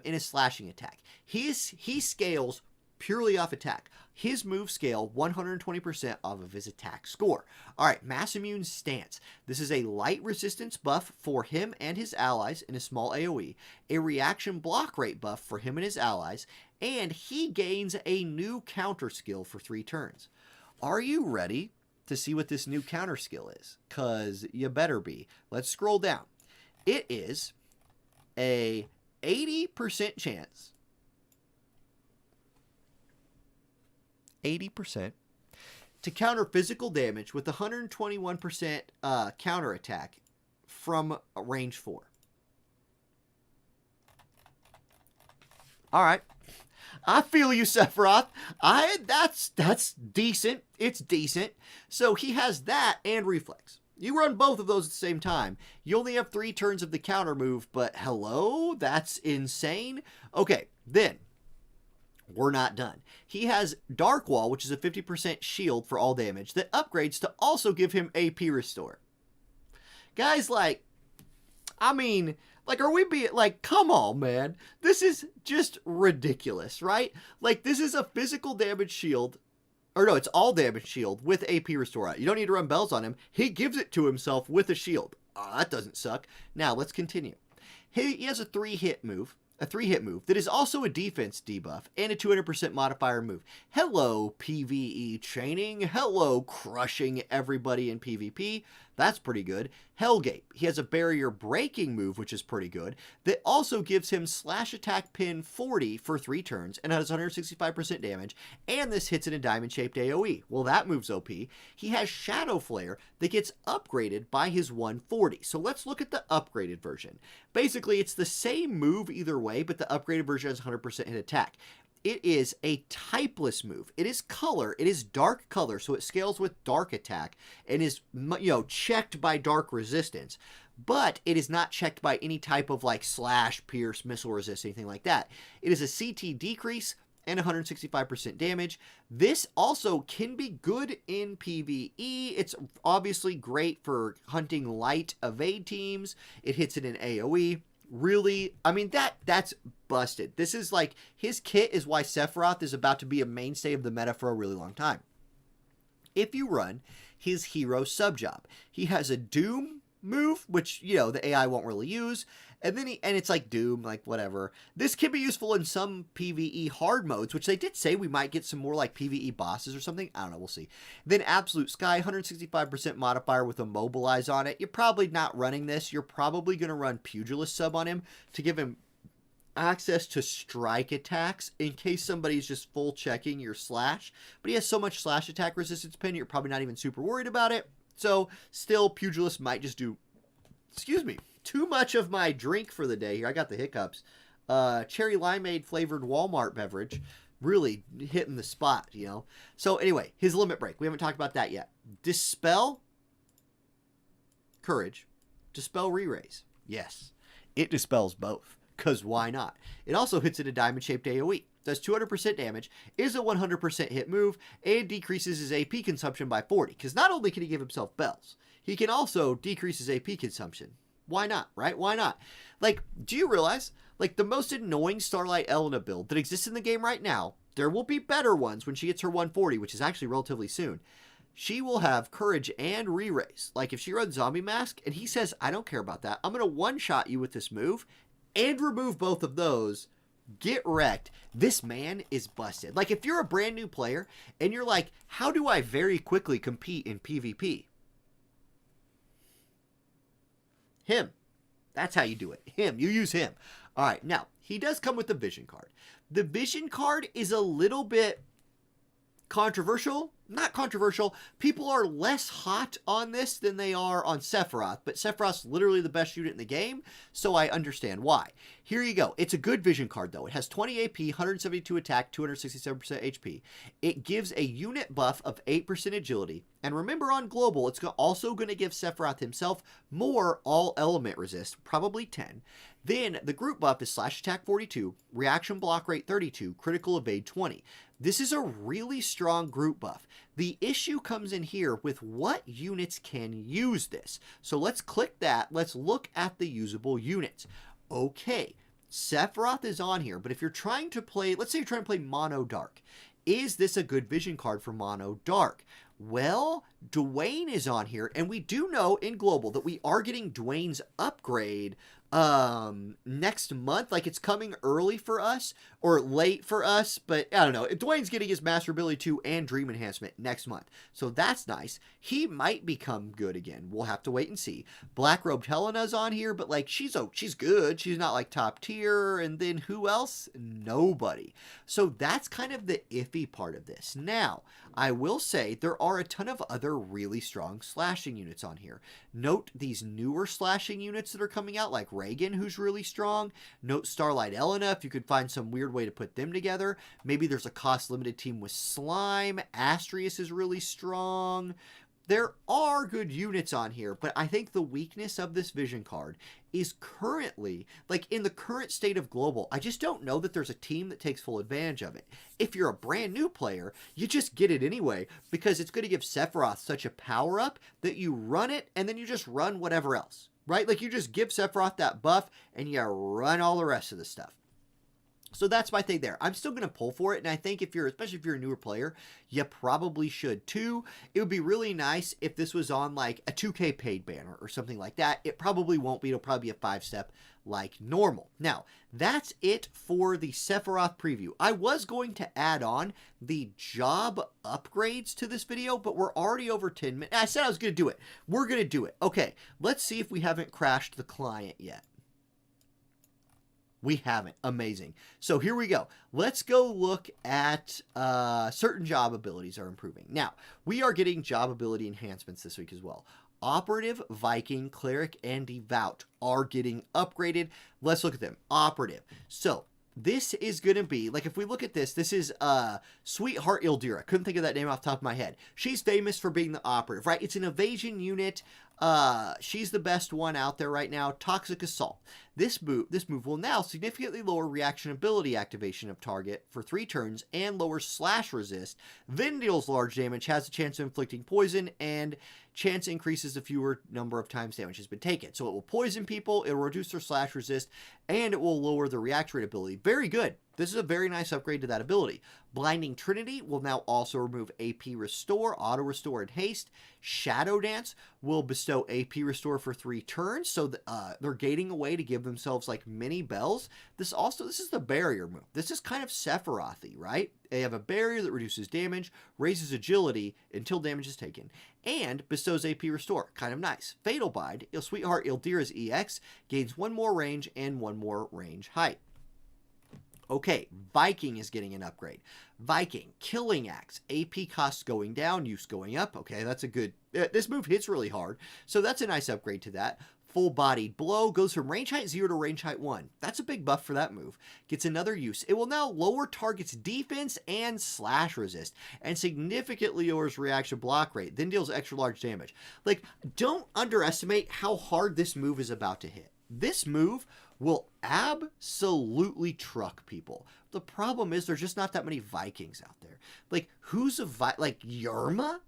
in his slashing attack. He scales purely off attack. His move scale 120% off of his attack score. All right, Mass Immune Stance. This is a light resistance buff for him and his allies in a small AoE, a reaction block rate buff for him and his allies, and he gains a new counter skill for 3 turns. Are you ready to see what this new counter skill is? Because you better be. Let's scroll down. It is a 80% chance, 80%, to counter physical damage with 121% counter attack from range 4. All right. I feel you, Sephiroth. That's decent. It's decent. So he has that and reflex. You run both of those at the same time. You only have 3 turns of the counter move, but hello? That's insane. Okay, then we're not done. He has Dark Wall, which is a 50% shield for all damage that upgrades to also give him AP restore. Guys, are we being, come on, man. This is just ridiculous, right? This is a physical damage shield. Or no, it's all damage shield with AP restore. You don't need to run bells on him. He gives it to himself with a shield. That doesn't suck. Now, let's continue. He has a 3-hit move. A 3-hit move that is also a defense debuff and a 200% modifier move. Hello, PvE chaining. Hello, crushing everybody in PvP. That's pretty good. Hellgate. He has a barrier breaking move, which is pretty good, that also gives him slash attack pin 40 for 3 turns and has 165% damage, and this hits in a diamond-shaped AoE. Well, that move's OP. He has Shadow Flare that gets upgraded by his 140. So let's look at the upgraded version. Basically, it's the same move either way, but the upgraded version has 100% hit attack. It is a typeless move. It is color. It is dark color, so it scales with dark attack and is, checked by dark resistance. But it is not checked by any type of slash, pierce, missile resist, anything like that. It is a CT decrease and 165% damage. This also can be good in PvE. It's obviously great for hunting light evade teams. It hits it in AoE. Really, that's busted. This is his kit is why Sephiroth is about to be a mainstay of the meta for a really long time. If you run his hero subjob, he has a Doom move, which, you know, the AI won't really use. And then and it's like Doom, like whatever. This can be useful in some PvE hard modes, which they did say we might get some more like PvE bosses or something. I don't know, we'll see. Then Absolute Sky, 165% modifier with Immobilize on it. You're probably not running this. You're probably going to run Pugilist sub on him to give him access to strike attacks in case somebody's just full checking your slash. But he has so much slash attack resistance pin, you're probably not even super worried about it. So still, Pugilist might just do, excuse me, too much of my drink for the day here. I got the hiccups. Cherry limeade flavored Walmart beverage. Really hitting the spot, you know. So anyway, his limit break. We haven't talked about that yet. Dispel Courage. Dispel Re-Raise. Yes, it dispels both. Because why not? It also hits in a diamond-shaped AoE. Does 200% damage, is a 100% hit move, and decreases his AP consumption by 40. Because not only can he give himself bells, he can also decrease his AP consumption. Why not, right? Why not? Like, do you realize, like, the most annoying Starlight Elena build that exists in the game right now, there will be better ones when she gets her 140, which is actually relatively soon. She will have Courage and Re-Raise. Like, if she runs Zombie Mask, and he says, I don't care about that, I'm going to one-shot you with this move, and remove both of those, get wrecked. This man is busted. Like, if you're a brand new player, and you're like, how do I very quickly compete in PvP? Him. That's how you do it. Him. You use him. All right. Now, he does come with the Vision card. The Vision card is a little bit controversial. Not controversial. People are less hot on this than they are on Sephiroth, but Sephiroth's literally the best unit in the game, so I understand why. Here you go. It's a good Vision card, though. It has 20 AP, 172 attack, 267% HP. It gives a unit buff of 8% agility, and remember on Global, it's also going to give Sephiroth himself more all-element resist, probably 10. Then the group buff is slash attack 42, reaction block rate 32, critical evade 20. This is a really strong group buff. The issue comes in here with what units can use this. So let's click that. Let's look at the usable units. Okay, Sephiroth is on here, but if you're trying to play, let's say you're trying to play Mono Dark. Is this a good Vision card for Mono Dark? Well, Dwayne is on here, and we do know in Global that we are getting Dwayne's upgrade next month. Like, it's coming early for us or late for us, but I don't know. Dwayne's getting his Master Ability 2 and Dream Enhancement next month, so that's nice. He might become good again. We'll have to wait and see. Black Robed Helena's on here, but like, she's good. She's not like top tier. And then who else? Nobody. So that's kind of the iffy part of this. Now, I will say there are a ton of other really strong slashing units on here. Note these newer slashing units that are coming out, like Reagan, who's really strong. Note Starlight Elena, if you could find some weird way to put them together. Maybe there's a cost-limited team with Slime. Astrius is really strong. There are good units on here, but I think the weakness of this Vision card is currently, like in the current state of Global, I just don't know that there's a team that takes full advantage of it. If you're a brand new player, you just get it anyway, because it's going to give Sephiroth such a power up that you run it and then you just run whatever else, right? Like, you just give Sephiroth that buff and you run all the rest of the stuff. So that's my thing there. I'm still going to pull for it, and I think if you're, especially if you're a newer player, you probably should too. It would be really nice if this was on like a 2K paid banner or something like that. It probably won't be. It'll probably be a 5-step like normal. Now, that's it for the Sephiroth preview. I was going to add on the job upgrades to this video, but we're already over 10 minutes. I said I was going to do it. We're going to do it. Okay, let's see if we haven't crashed the client yet. We haven't. Amazing. So here we go. Let's go look at certain job abilities are improving. Now, we are getting job ability enhancements this week as well. Operative, Viking, Cleric, and Devout are getting upgraded. Let's look at them. Operative. So this is going to be, like, if we look at this, this is Sweetheart Ildira. Couldn't think of that name off the top of my head. She's famous for being the operative, right? It's an evasion unit. She's the best one out there right now. Toxic Assault. This move will now significantly lower reaction ability activation of target for 3 turns and lower slash resist. Then deals large damage, has a chance of inflicting poison, and chance increases the fewer number of times damage has been taken. So it will poison people, it will reduce their slash resist, and it will lower the react rate ability. Very good. This is a very nice upgrade to that ability. Blinding Trinity will now also remove AP Restore, Auto Restore, and Haste. Shadow Dance will bestow AP Restore for 3 turns, so they're gating away to give themselves like mini bells. This is the barrier move. This is kind of Sephiroth-y, right? They have a barrier that reduces damage, raises agility until damage is taken, and bestows AP Restore. Kind of nice. Fatal Bind, Sweetheart Ildira's EX, gains 1 more range and 1 more range height. Okay, Viking is getting an upgrade. Viking, Killing Axe, AP costs going down, use going up. Okay, that's a good... this move hits really hard, so that's a nice upgrade to that. Full-Bodied Blow goes from range height 0 to range height 1. That's a big buff for that move. Gets another use. It will now lower target's defense and slash resist, and significantly lowers reaction block rate, then deals extra large damage. Like, don't underestimate how hard this move is about to hit. This move will absolutely truck people. The problem is there's just not that many Vikings out there. Like, who's a like Yerma?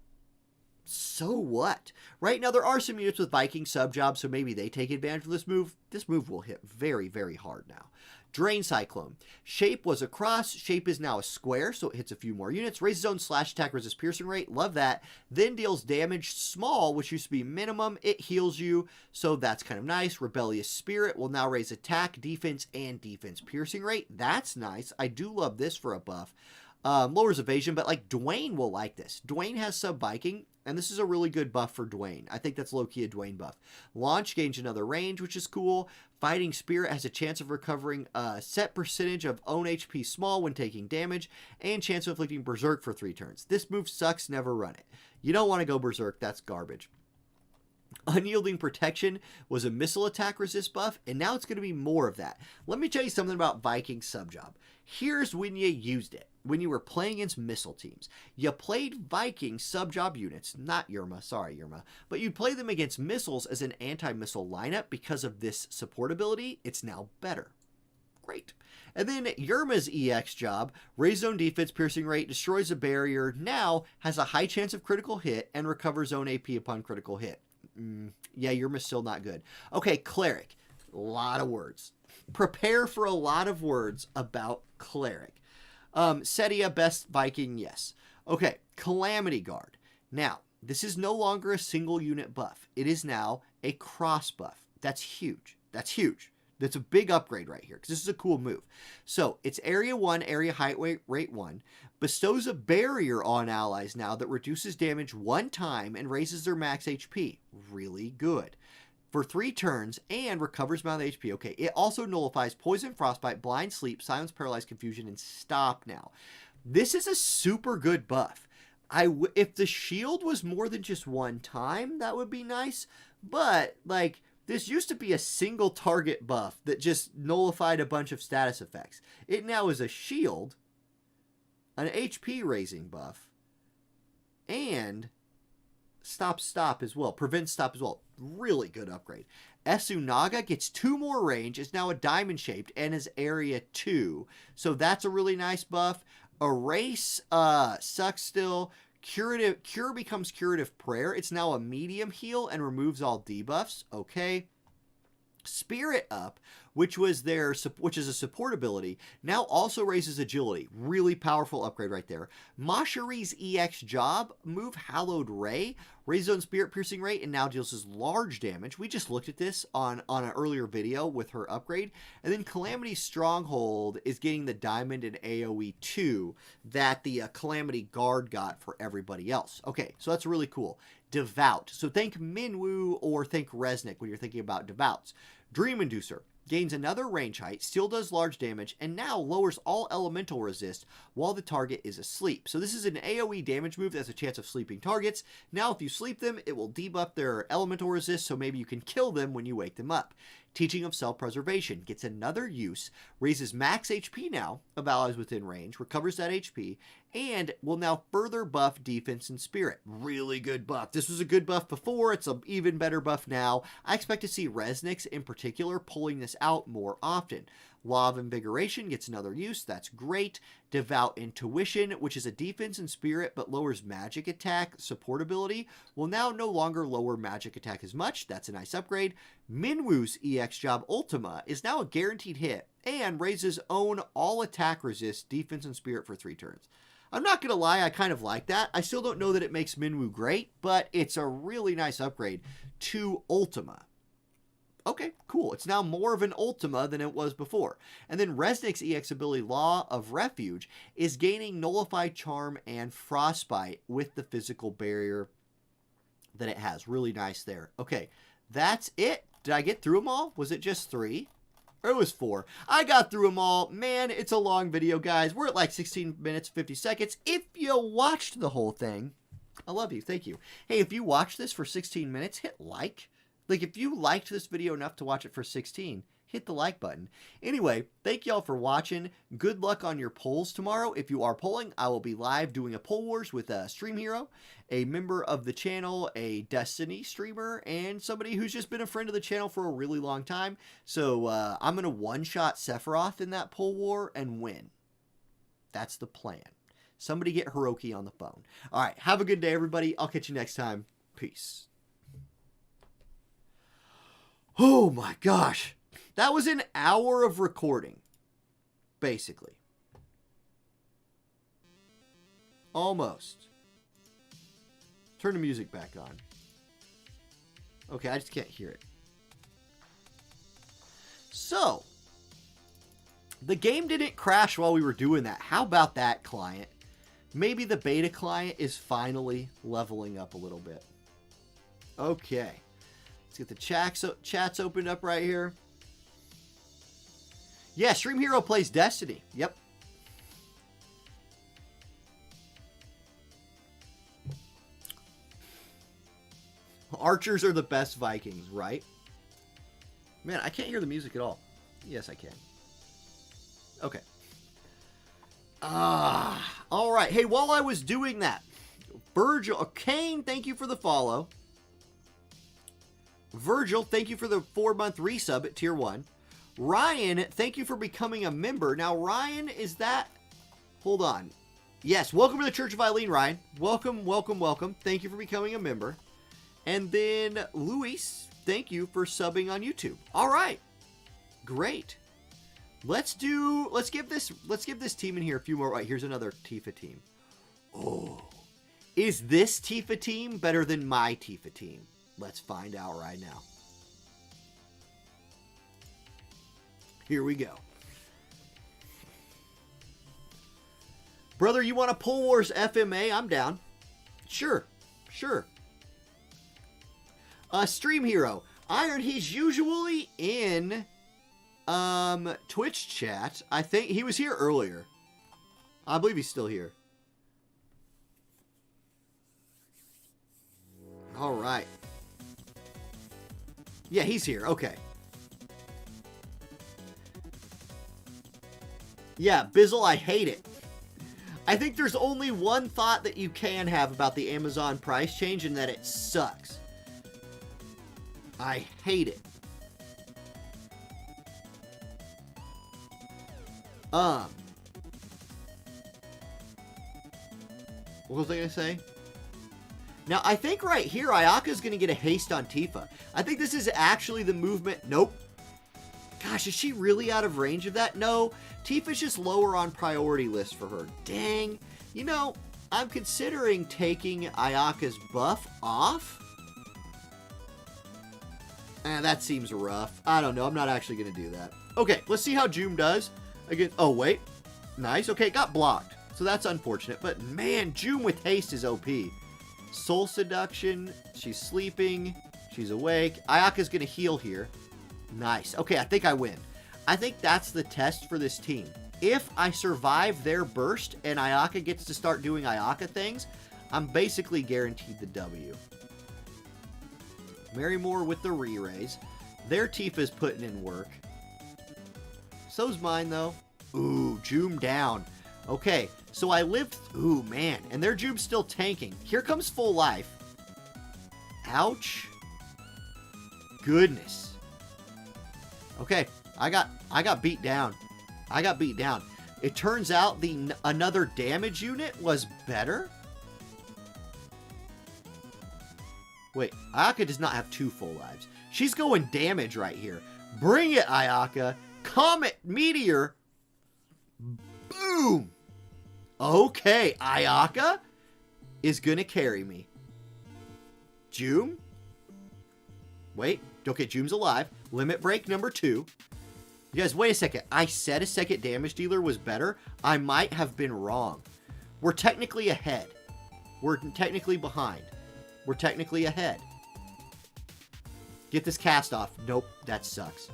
So what? Right now, there are some units with Viking sub-jobs, so maybe they take advantage of this move. This move will hit very, very hard now. Drain Cyclone. Shape was a cross. Shape is now a square, so it hits a few more units. Raises own slash attack resist piercing rate. Love that. Then deals damage small, which used to be minimum. It heals you, so that's kind of nice. Rebellious Spirit will now raise attack, defense, and defense piercing rate. That's nice. I do love this for a buff. Lowers evasion, but like Dwayne will like this. Dwayne has sub-Viking, and this is a really good buff for Dwayne. I think that's low-key a Dwayne buff. Launch gains another range, which is cool. Fighting Spirit has a chance of recovering a set percentage of own HP small when taking damage, and chance of inflicting Berserk for 3 turns. This move sucks, never run it. You don't want to go Berserk, that's garbage. Unyielding Protection was a missile attack resist buff, and now it's going to be more of that. Let me tell you something about Viking sub-job. Here's when you used it. When you were playing against missile teams. You played Viking sub-job units, not Yerma, sorry Yerma, but you play them against missiles as an anti-missile lineup because of this support ability. It's now better. Great. And then Yerma's EX job, raise zone defense, piercing rate, destroys a barrier, now has a high chance of critical hit and recovers zone AP upon critical hit. Yeah, Yerma's still not good. Okay, Cleric. A lot of words. Prepare for a lot of words about Cleric. Setia, best Viking, yes. Okay, Calamity Guard. Now, this is no longer a single unit buff. It is now a cross buff. That's huge. That's huge. That's a big upgrade right here, because this is a cool move. So, it's area 1, area height rate 1, bestows a barrier on allies now that reduces damage 1 time and raises their max HP. Really good. For 3 turns, and recovers amount of HP. Okay, it also nullifies Poison, Frostbite, Blind, Sleep, Silence, Paralyze, Confusion, and Stop now. This is a super good buff. If the shield was more than just 1 time, that would be nice. But, like, this used to be a single target buff that just nullified a bunch of status effects. It now is a shield, an HP raising buff, and stop as well. Prevent stop as well. Really good upgrade. Esunaga gets 2 more range, is now a diamond shaped, and is area 2. So that's a really nice buff. Erase sucks still. Cure becomes Curative Prayer. It's now a medium heal and removes all debuffs. Okay. Spirit Up, which is a support ability, now also raises agility. Really powerful upgrade right there. Mashari's EX job, move Hallowed Ray, raises own spirit piercing rate, and now deals large damage. We just looked at this on an earlier video with her upgrade. And then Calamity's Stronghold is getting the Diamond and AoE 2 that the Calamity Guard got for everybody else. Okay, so that's really cool. Devout. So think Minwu or think Resnick when you're thinking about Devouts. Dream Inducer. Gains another range height, still does large damage, and now lowers all elemental resist while the target is asleep. So this is an AoE damage move that has a chance of sleeping targets. Now if you sleep them, it will debuff their elemental resist, so maybe you can kill them when you wake them up. Teaching of Self-Preservation gets another use, raises max HP now of allies within range, recovers that HP, and will now further buff defense and spirit. Really good buff. This was a good buff before, it's an even better buff now. I expect to see Resniks in particular pulling this out more often. Law of Invigoration gets another use. That's great. Devout Intuition, which is a defense and spirit but lowers magic attack support ability, will now no longer lower magic attack as much. That's a nice upgrade. Minwu's EX job Ultima is now a guaranteed hit and raises own all attack resist, defense, and spirit for 3 turns. I'm not going to lie, I kind of like that. I still don't know that it makes Minwu great, but it's a really nice upgrade to Ultima. Okay, cool. It's now more of an Ultima than it was before. And then Resnick's EX ability, Law of Refuge, is gaining Nullify Charm and Frostbite with the physical barrier that it has. Really nice there. Okay, that's it. Did I get through them all? Was it just 3? Or it was 4. I got through them all. Man, it's a long video, guys. We're at like 16 minutes, 50 seconds. If you watched the whole thing, I love you. Thank you. Hey, if you watched this for 16 minutes, hit like. Like, if you liked this video enough to watch it for 16, hit the like button. Anyway, thank y'all for watching. Good luck on your polls tomorrow. If you are polling, I will be live doing a poll wars with a Stream Hero, a member of the channel, a Destiny streamer, and somebody who's just been a friend of the channel for a really long time. So I'm going to one-shot Sephiroth in that poll war and win. That's the plan. Somebody get Hiroki on the phone. All right, have a good day, everybody. I'll catch you next time. Peace. Oh my gosh. That was an hour of recording. Basically. Almost. Turn the music back on. Okay, I just can't hear it. So, the game didn't crash while we were doing that. How about that, client? Maybe the beta client is finally leveling up a little bit. Okay. Let's get the chats opened up right here. Yeah, Stream Hero plays Destiny. Yep. Archers are the best Vikings, right? Man, I can't hear the music at all. Yes, I can. Okay. All right. Hey, while I was doing that, Virgil, Kane, thank you for the follow. Virgil, thank you for the 4-month resub at Tier 1. Ryan, thank you for becoming a member. Now, Ryan, is that... Hold on. Yes, welcome to the Church of Eileen, Ryan. Welcome, welcome, welcome. Thank you for becoming a member. And then, Luis, thank you for subbing on YouTube. All right. Great. Let's give this team in here a few more. Right, here's another Tifa team. Oh. Is this Tifa team better than my Tifa team? Let's find out right now. Here we go. Brother, you want a Poll Wars FMA? I'm down. Sure. Sure. Stream Hero. Iron, he's usually in Twitch chat. I think he was here earlier. I believe he's still here. All right. Yeah, he's here. Okay. Yeah, Bizzle, I hate it. I think there's only one thought that you can have about the Amazon price change, and that it sucks. I hate it. What was I going to say? Now, I think right here, Ayaka's going to get a haste on Tifa. I think this is actually the movement. Nope. Gosh, is she really out of range of that? No. Tifa's just lower on priority list for her. Dang. You know, I'm considering taking Ayaka's buff off. That seems rough. I don't know. I'm not actually going to do that. Okay, let's see how Joom does. Again. Oh, wait. Nice. Okay, got blocked. So that's unfortunate. But, man, Joom with haste is OP. Soul Seduction. She's sleeping. She's awake. Ayaka's going to heal here. Nice. Okay, I think I win. I think that's the test for this team. If I survive their burst and Ayaka gets to start doing Ayaka things, I'm basically guaranteed the W. Marymore with the re-raise. Their Tifa's putting in work. So's mine, though. Ooh, Joom down. Okay, so I lived... Ooh, man. And their Joom's still tanking. Here comes full life. Ouch. Goodness. Okay, I got I got beat down. I got beat down. It turns out another damage unit was better. Wait, Ayaka does not have 2 full lives. She's going damage right here. Bring it, Ayaka. Comet Meteor. Boom. Okay, Ayaka is going to carry me. Jum. Wait, okay, Jum's alive. Limit break number 2. You guys, wait a second. I said a second damage dealer was better. I might have been wrong. We're technically ahead. We're technically behind. We're technically ahead. Get this cast off. Nope, that sucks.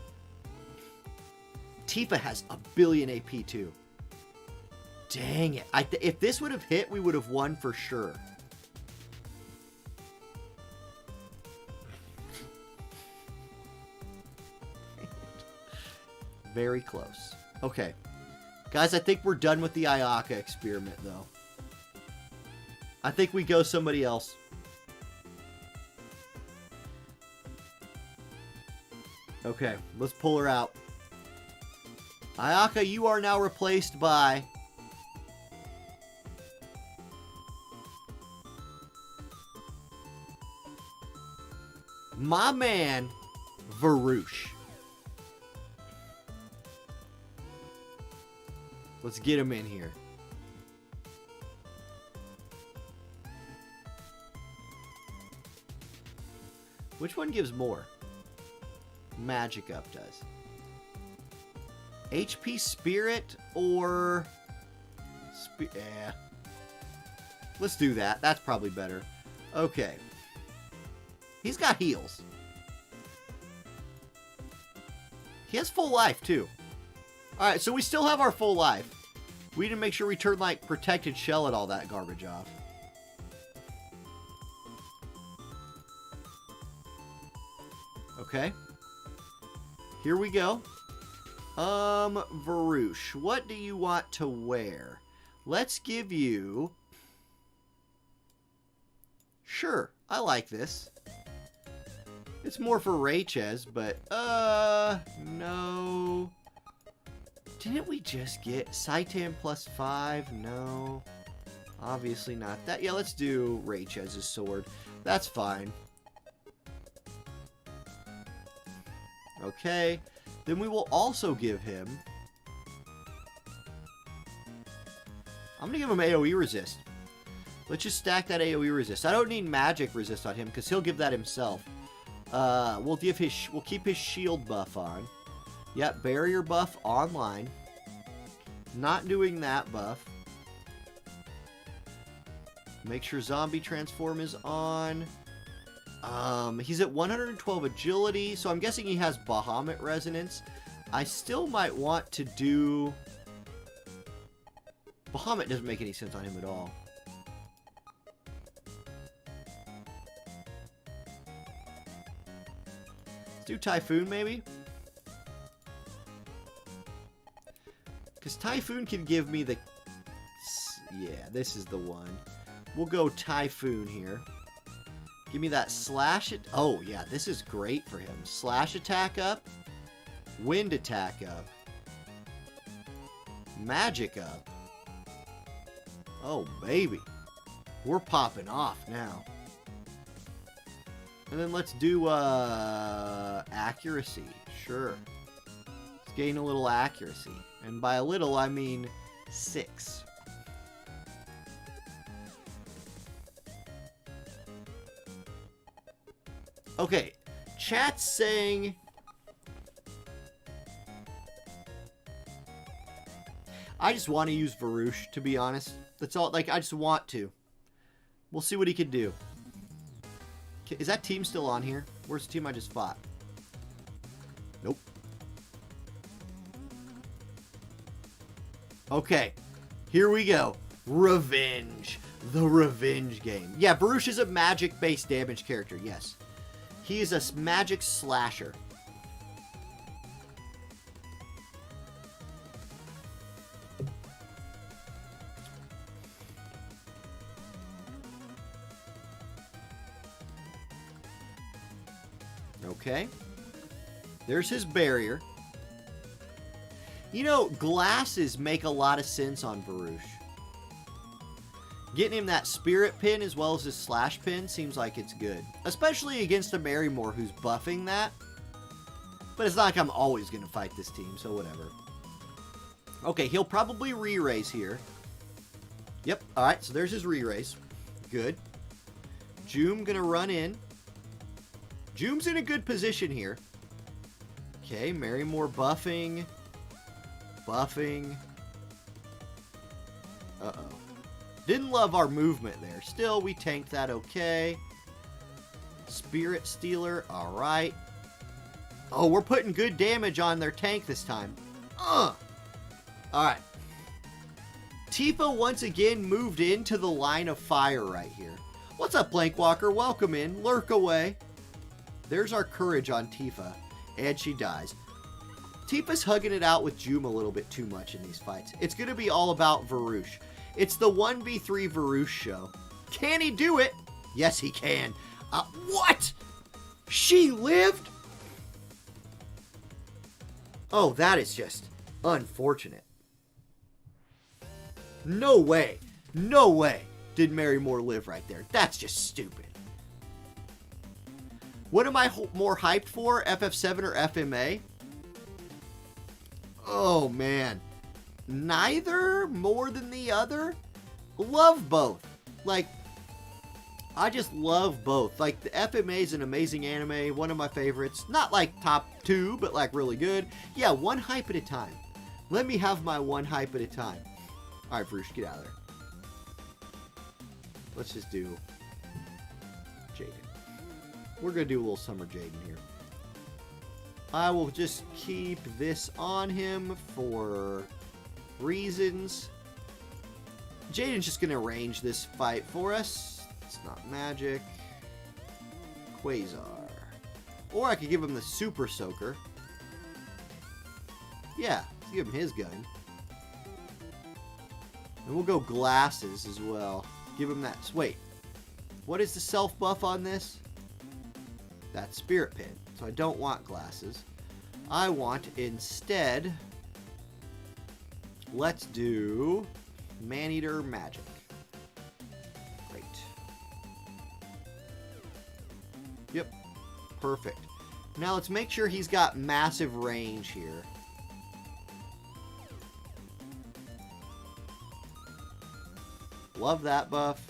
Tifa has a billion AP too. Dang it. If this would have hit, we would have won for sure. Very close. Okay. Guys, I think we're done with the Ayaka experiment, though. I think we go somebody else. Okay, let's pull her out. Ayaka, you are now replaced by... my man, Varouche. Let's get him in here. Which one gives more? Magic up does. HP Spirit or... Let's do that. That's probably better. Okay. He's got heals. He has full life, too. Alright, so we still have our full life. We need to make sure we turn, like, Protected Shell and all that garbage off. Okay. Here we go. Varouche, what do you want to wear? Let's give you... Sure, I like this. It's more for Raychez, but, no. Didn't we just get Saitan +5? No. Obviously not that. Yeah, let's do Raychez's sword. That's fine. Okay. Then we will also give him... I'm going to give him AoE resist. Let's just stack that AoE resist. I don't need magic resist on him because he'll give that himself. We'll keep his shield buff on. Yep, barrier buff online. Not doing that buff. Make sure zombie transform is on. He's at 112 agility, so I'm guessing he has Bahamut resonance. I still might want to do... Bahamut doesn't make any sense on him at all. Let's do Typhoon, maybe? Because Typhoon can give me the... Yeah, this is the one. We'll go Typhoon here. Give me that slash... Oh, yeah, this is great for him. Slash attack up. Wind attack up. Magic up. Oh, baby. We're popping off now. And then let's do accuracy. Sure. Let's gain a little accuracy. And by a little, I mean 6. Okay. Chat's saying... I just want to use Varouche, to be honest. That's all. Like, I just want to. We'll see what he can do. Is that team still on here? Where's the team I just fought? Nope. Okay. Here we go. Revenge. The revenge game. Yeah, Varouche is a magic-based damage character. Yes. He is a magic slasher. Okay. There's his barrier. You know, glasses make a lot of sense on Varouche. Getting him that spirit pin as well as his slash pin seems like it's good. Especially against a Marymore who's buffing that. But it's not like I'm always going to fight this team, so whatever. Okay, he'll probably re-raise here. Yep, alright, so there's his re-raise. Good. Joom going to run in. Joom's in a good position here. Okay, Marymore buffing. Buffing. Uh-oh. Didn't love our movement there. Still, we tanked that okay. Spirit Stealer, alright. Oh, we're putting good damage on their tank this time. Alright. Tifa once again moved into the line of fire right here. What's up, Blankwalker? Welcome in. Lurk away. There's our courage on Tifa. And she dies. Tifa's hugging it out with Joom a little bit too much in these fights. It's going to be all about Varouche. It's the 1v3 Varouche show. Can he do it? Yes, he can. What? She lived? Oh, that is just unfortunate. No way. No way did Marymore live right there. That's just stupid. What am I more hyped for? FF7 or FMA? Oh, man. Neither more than the other. Love both. Like, I just love both. Like, the FMA is an amazing anime. One of my favorites. Not like top 2, but like really good. Yeah, one hype at a time. Let me have my one hype at a time. Alright, Varouche, get out of there. Let's just do Jaden. We're going to do a little Summer Jaden here. I will just keep this on him for reasons. Jaden's just going to arrange this fight for us. It's not magic. Quasar. Or I could give him the Super Soaker. Yeah, let's give him his gun. And we'll go glasses as well. Give him that. Wait. What is the self buff on this? That's Spirit Pin. So I don't want glasses. I want instead. Let's do Maneater Magic. Great. Yep. Perfect. Now let's make sure he's got massive range here. Love that buff.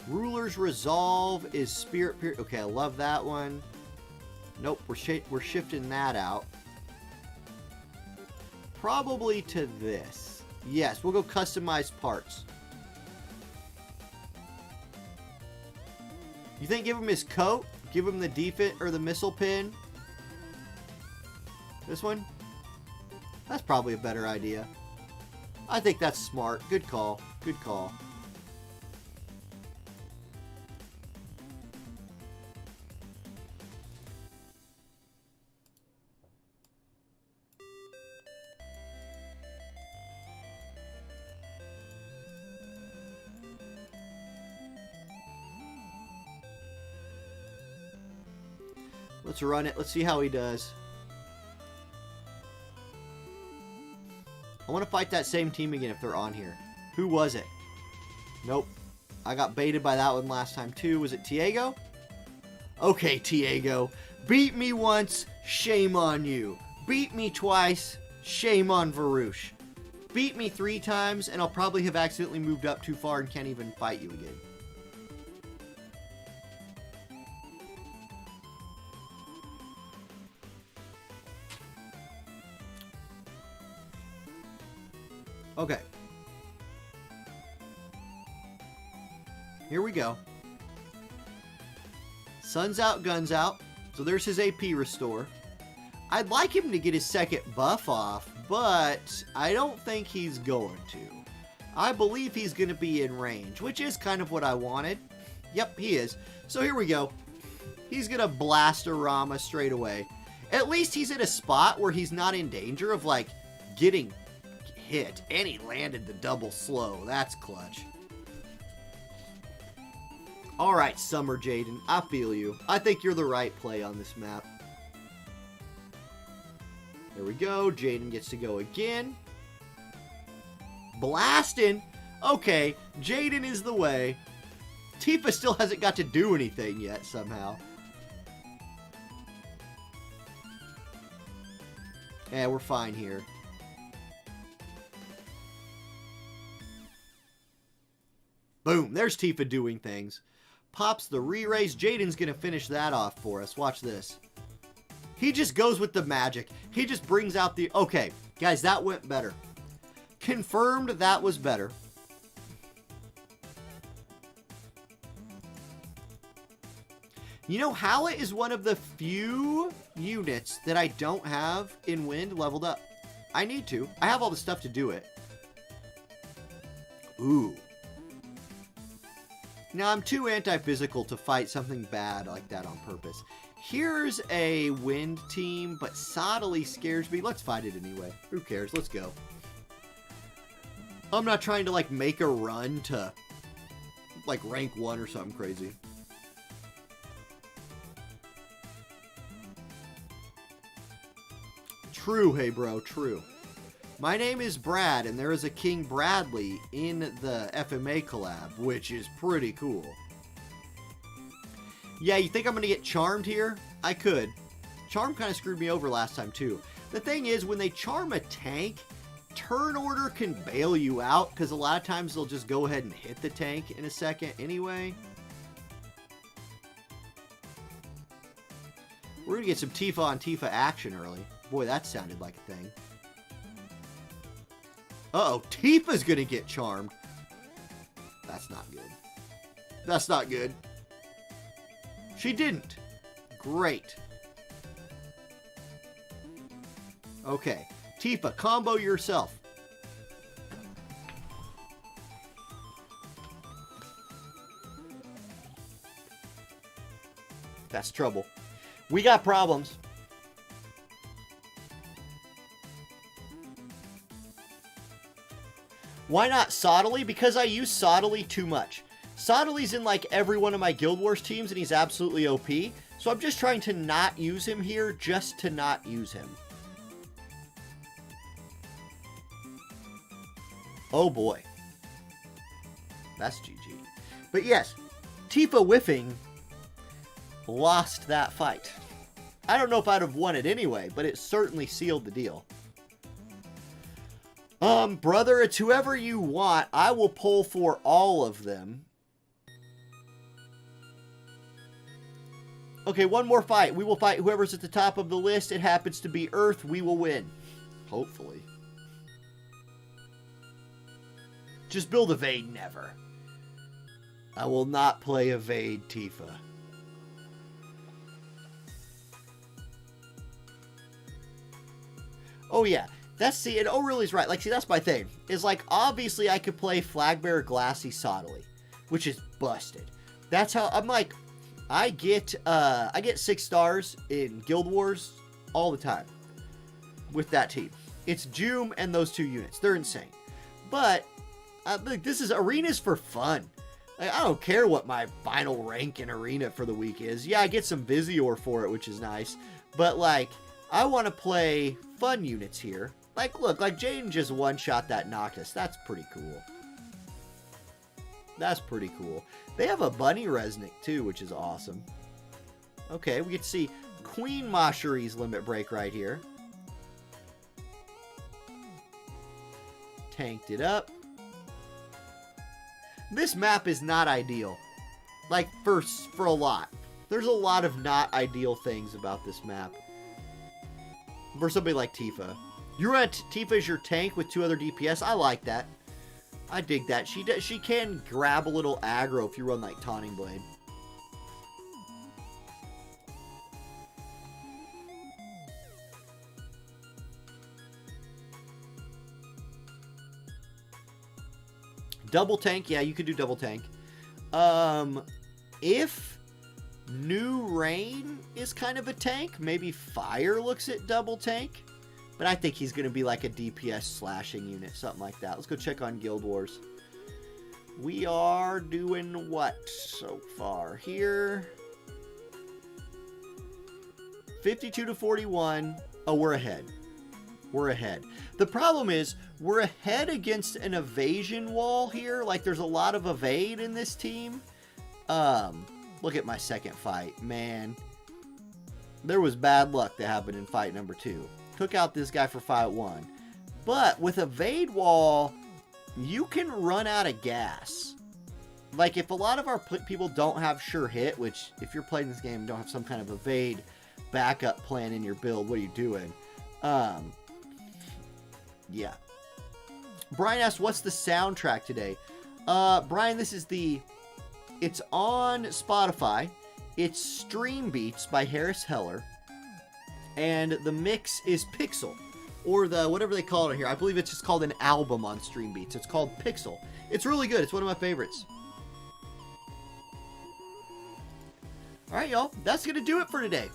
Ruler's Resolve is Spirit Pierce. Okay, I love that one. Nope, we're shifting that out. Probably to this. Yes, we'll go customized parts. You think give him his coat? Give him the defense or the missile pin? This one? That's probably a better idea. I think that's smart. Good call. Good call. Let's run it. Let's see how he does. I want to fight that same team again if they're on here. Who was it? Nope. I got baited by that one last time too. Was it Tiago? Okay, Tiago. Beat me once, shame on you. Beat me twice, shame on Varouche. Beat me 3 times, and I'll probably have accidentally moved up too far and can't even fight you again. Okay. Here we go. Sun's out, guns out. So there's his AP restore. I'd like him to get his second buff off, but I don't think he's going to. I believe he's going to be in range, which is kind of what I wanted. Yep, he is. So here we go. He's going to blast a Rama straight away. At least he's in a spot where he's not in danger of, like, getting hit. And he landed the double slow. That's clutch. Alright, Summer Jaden. I feel you. I think you're the right play on this map. There we go. Jaden gets to go again. Blasting. Okay, Jaden is the way. Tifa still hasn't got to do anything yet somehow. Yeah, we're fine here. Boom, there's Tifa doing things. Pops the re-raise. Jaden's going to finish that off for us. Watch this. He just goes with the magic. He just brings out the... Okay, guys, that went better. Confirmed that was better. You know, Halla is one of the few units that I don't have in Wind leveled up. I need to. I have all the stuff to do it. Ooh. Now, I'm too anti-physical to fight something bad like that on purpose. Here's a Wind team, but Sottily scares me. Let's fight it anyway. Who cares? Let's go. I'm not trying to, like, make a run to, like, rank 1 or something crazy. True, hey bro, true. My name is Brad, and there is a King Bradley in the FMA collab, which is pretty cool. Yeah, you think I'm going to get charmed here? I could. Charm kind of screwed me over last time, too. The thing is, when they charm a tank, turn order can bail you out, because a lot of times they'll just go ahead and hit the tank in a second anyway. We're going to get some Tifa on Tifa action early. Boy, that sounded like a thing. Uh-oh, Tifa's gonna get charmed. That's not good. That's not good. She didn't. Great. Okay, Tifa, combo yourself. That's trouble. We got problems. Why not Sottily? Because I use Sottily too much. Sottily's in like every one of my Guild Wars teams and he's absolutely OP. So I'm just trying to not use him here just to not use him. Oh boy. That's GG. But yes, Tifa whiffing lost that fight. I don't know if I'd have won it anyway, but it certainly sealed the deal. Brother, it's whoever you want. I will pull for all of them. Okay, one more fight. We will fight whoever's at the top of the list. It happens to be Earth. We will win. Hopefully. Just build Evade never. I will not play Evade Tifa. Oh, yeah. That's, see, and O'Reilly's right. Like, see, that's my thing. Is like, obviously, I could play Flagbearer Glassy Sottily, which is busted. That's how, I'm like, I get 6 stars in Guild Wars all the time with that team. It's Joom and those 2 units. They're insane. But, this is, arenas for fun. Like, I don't care what my final rank in arena for the week is. Yeah, I get some Vizior for it, which is nice. But, like, I want to play fun units here. Like, look, like Jaden just one-shot that Noctis. That's pretty cool. That's pretty cool. They have a Bunny Resnick, too, which is awesome. Okay, we get to see Queen Mashari's limit break right here. Tanked it up. This map is not ideal. Like, for a lot. There's a lot of not ideal things about this map. For somebody like Tifa. You're at Tifa as your tank with 2 other DPS. I like that. I dig that. She can grab a little aggro if you run like Taunting Blade. Double tank. Yeah, you could do double tank. If New Rain is kind of a tank, maybe Fire looks at double tank. But I think he's going to be like a DPS slashing unit, something like that. Let's go check on Guild Wars. We are doing what so far here? 52 to 41. Oh, we're ahead. we're ahead. The problem is we're ahead against an evasion wall here. Like, there's a lot of evade in this team. Look at my second fight. Man, there was bad luck that happened in fight number 2. Took out this guy for fight 1. But with evade wall, you can run out of gas. Like, if a lot of our people don't have sure hit, which if you're playing this game and don't have some kind of evade backup plan in your build, what are you doing? Yeah. Brian asked, what's the soundtrack today? Brian, this is it's on Spotify. It's Stream Beats by Harris Heller. And the mix is Pixel. Or whatever they call it here. I believe it's just called an album on Stream Beats. It's called Pixel. It's really good. It's one of my favorites. Alright, y'all. That's going to do it for today.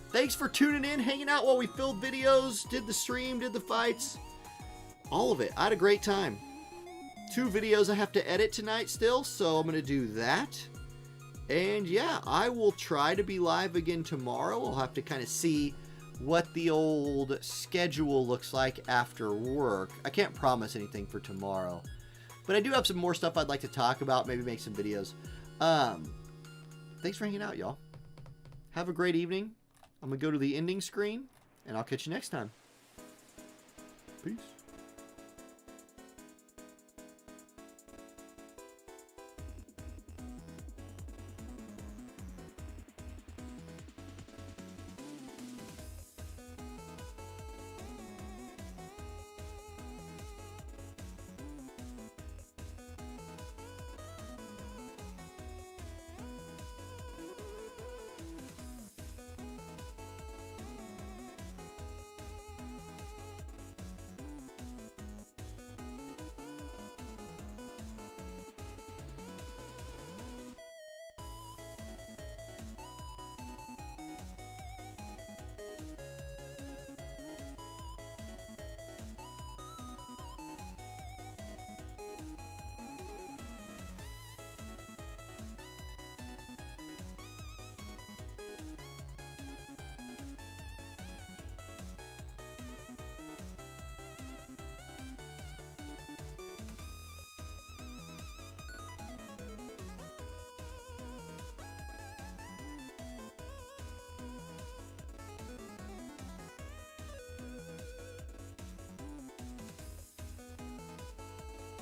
Thanks for tuning in, hanging out while we filled videos, did the stream, did the fights. All of it. I had a great time. 2 videos I have to edit tonight still, so I'm going to do that. And yeah, I will try to be live again tomorrow. I'll have to kind of see what the old schedule looks like after work. I can't promise anything for tomorrow. But I do have some more stuff I'd like to talk about, maybe make some videos. Thanks for hanging out, y'all. Have a great evening. I'm going to go to the ending screen, and I'll catch you next time. Peace.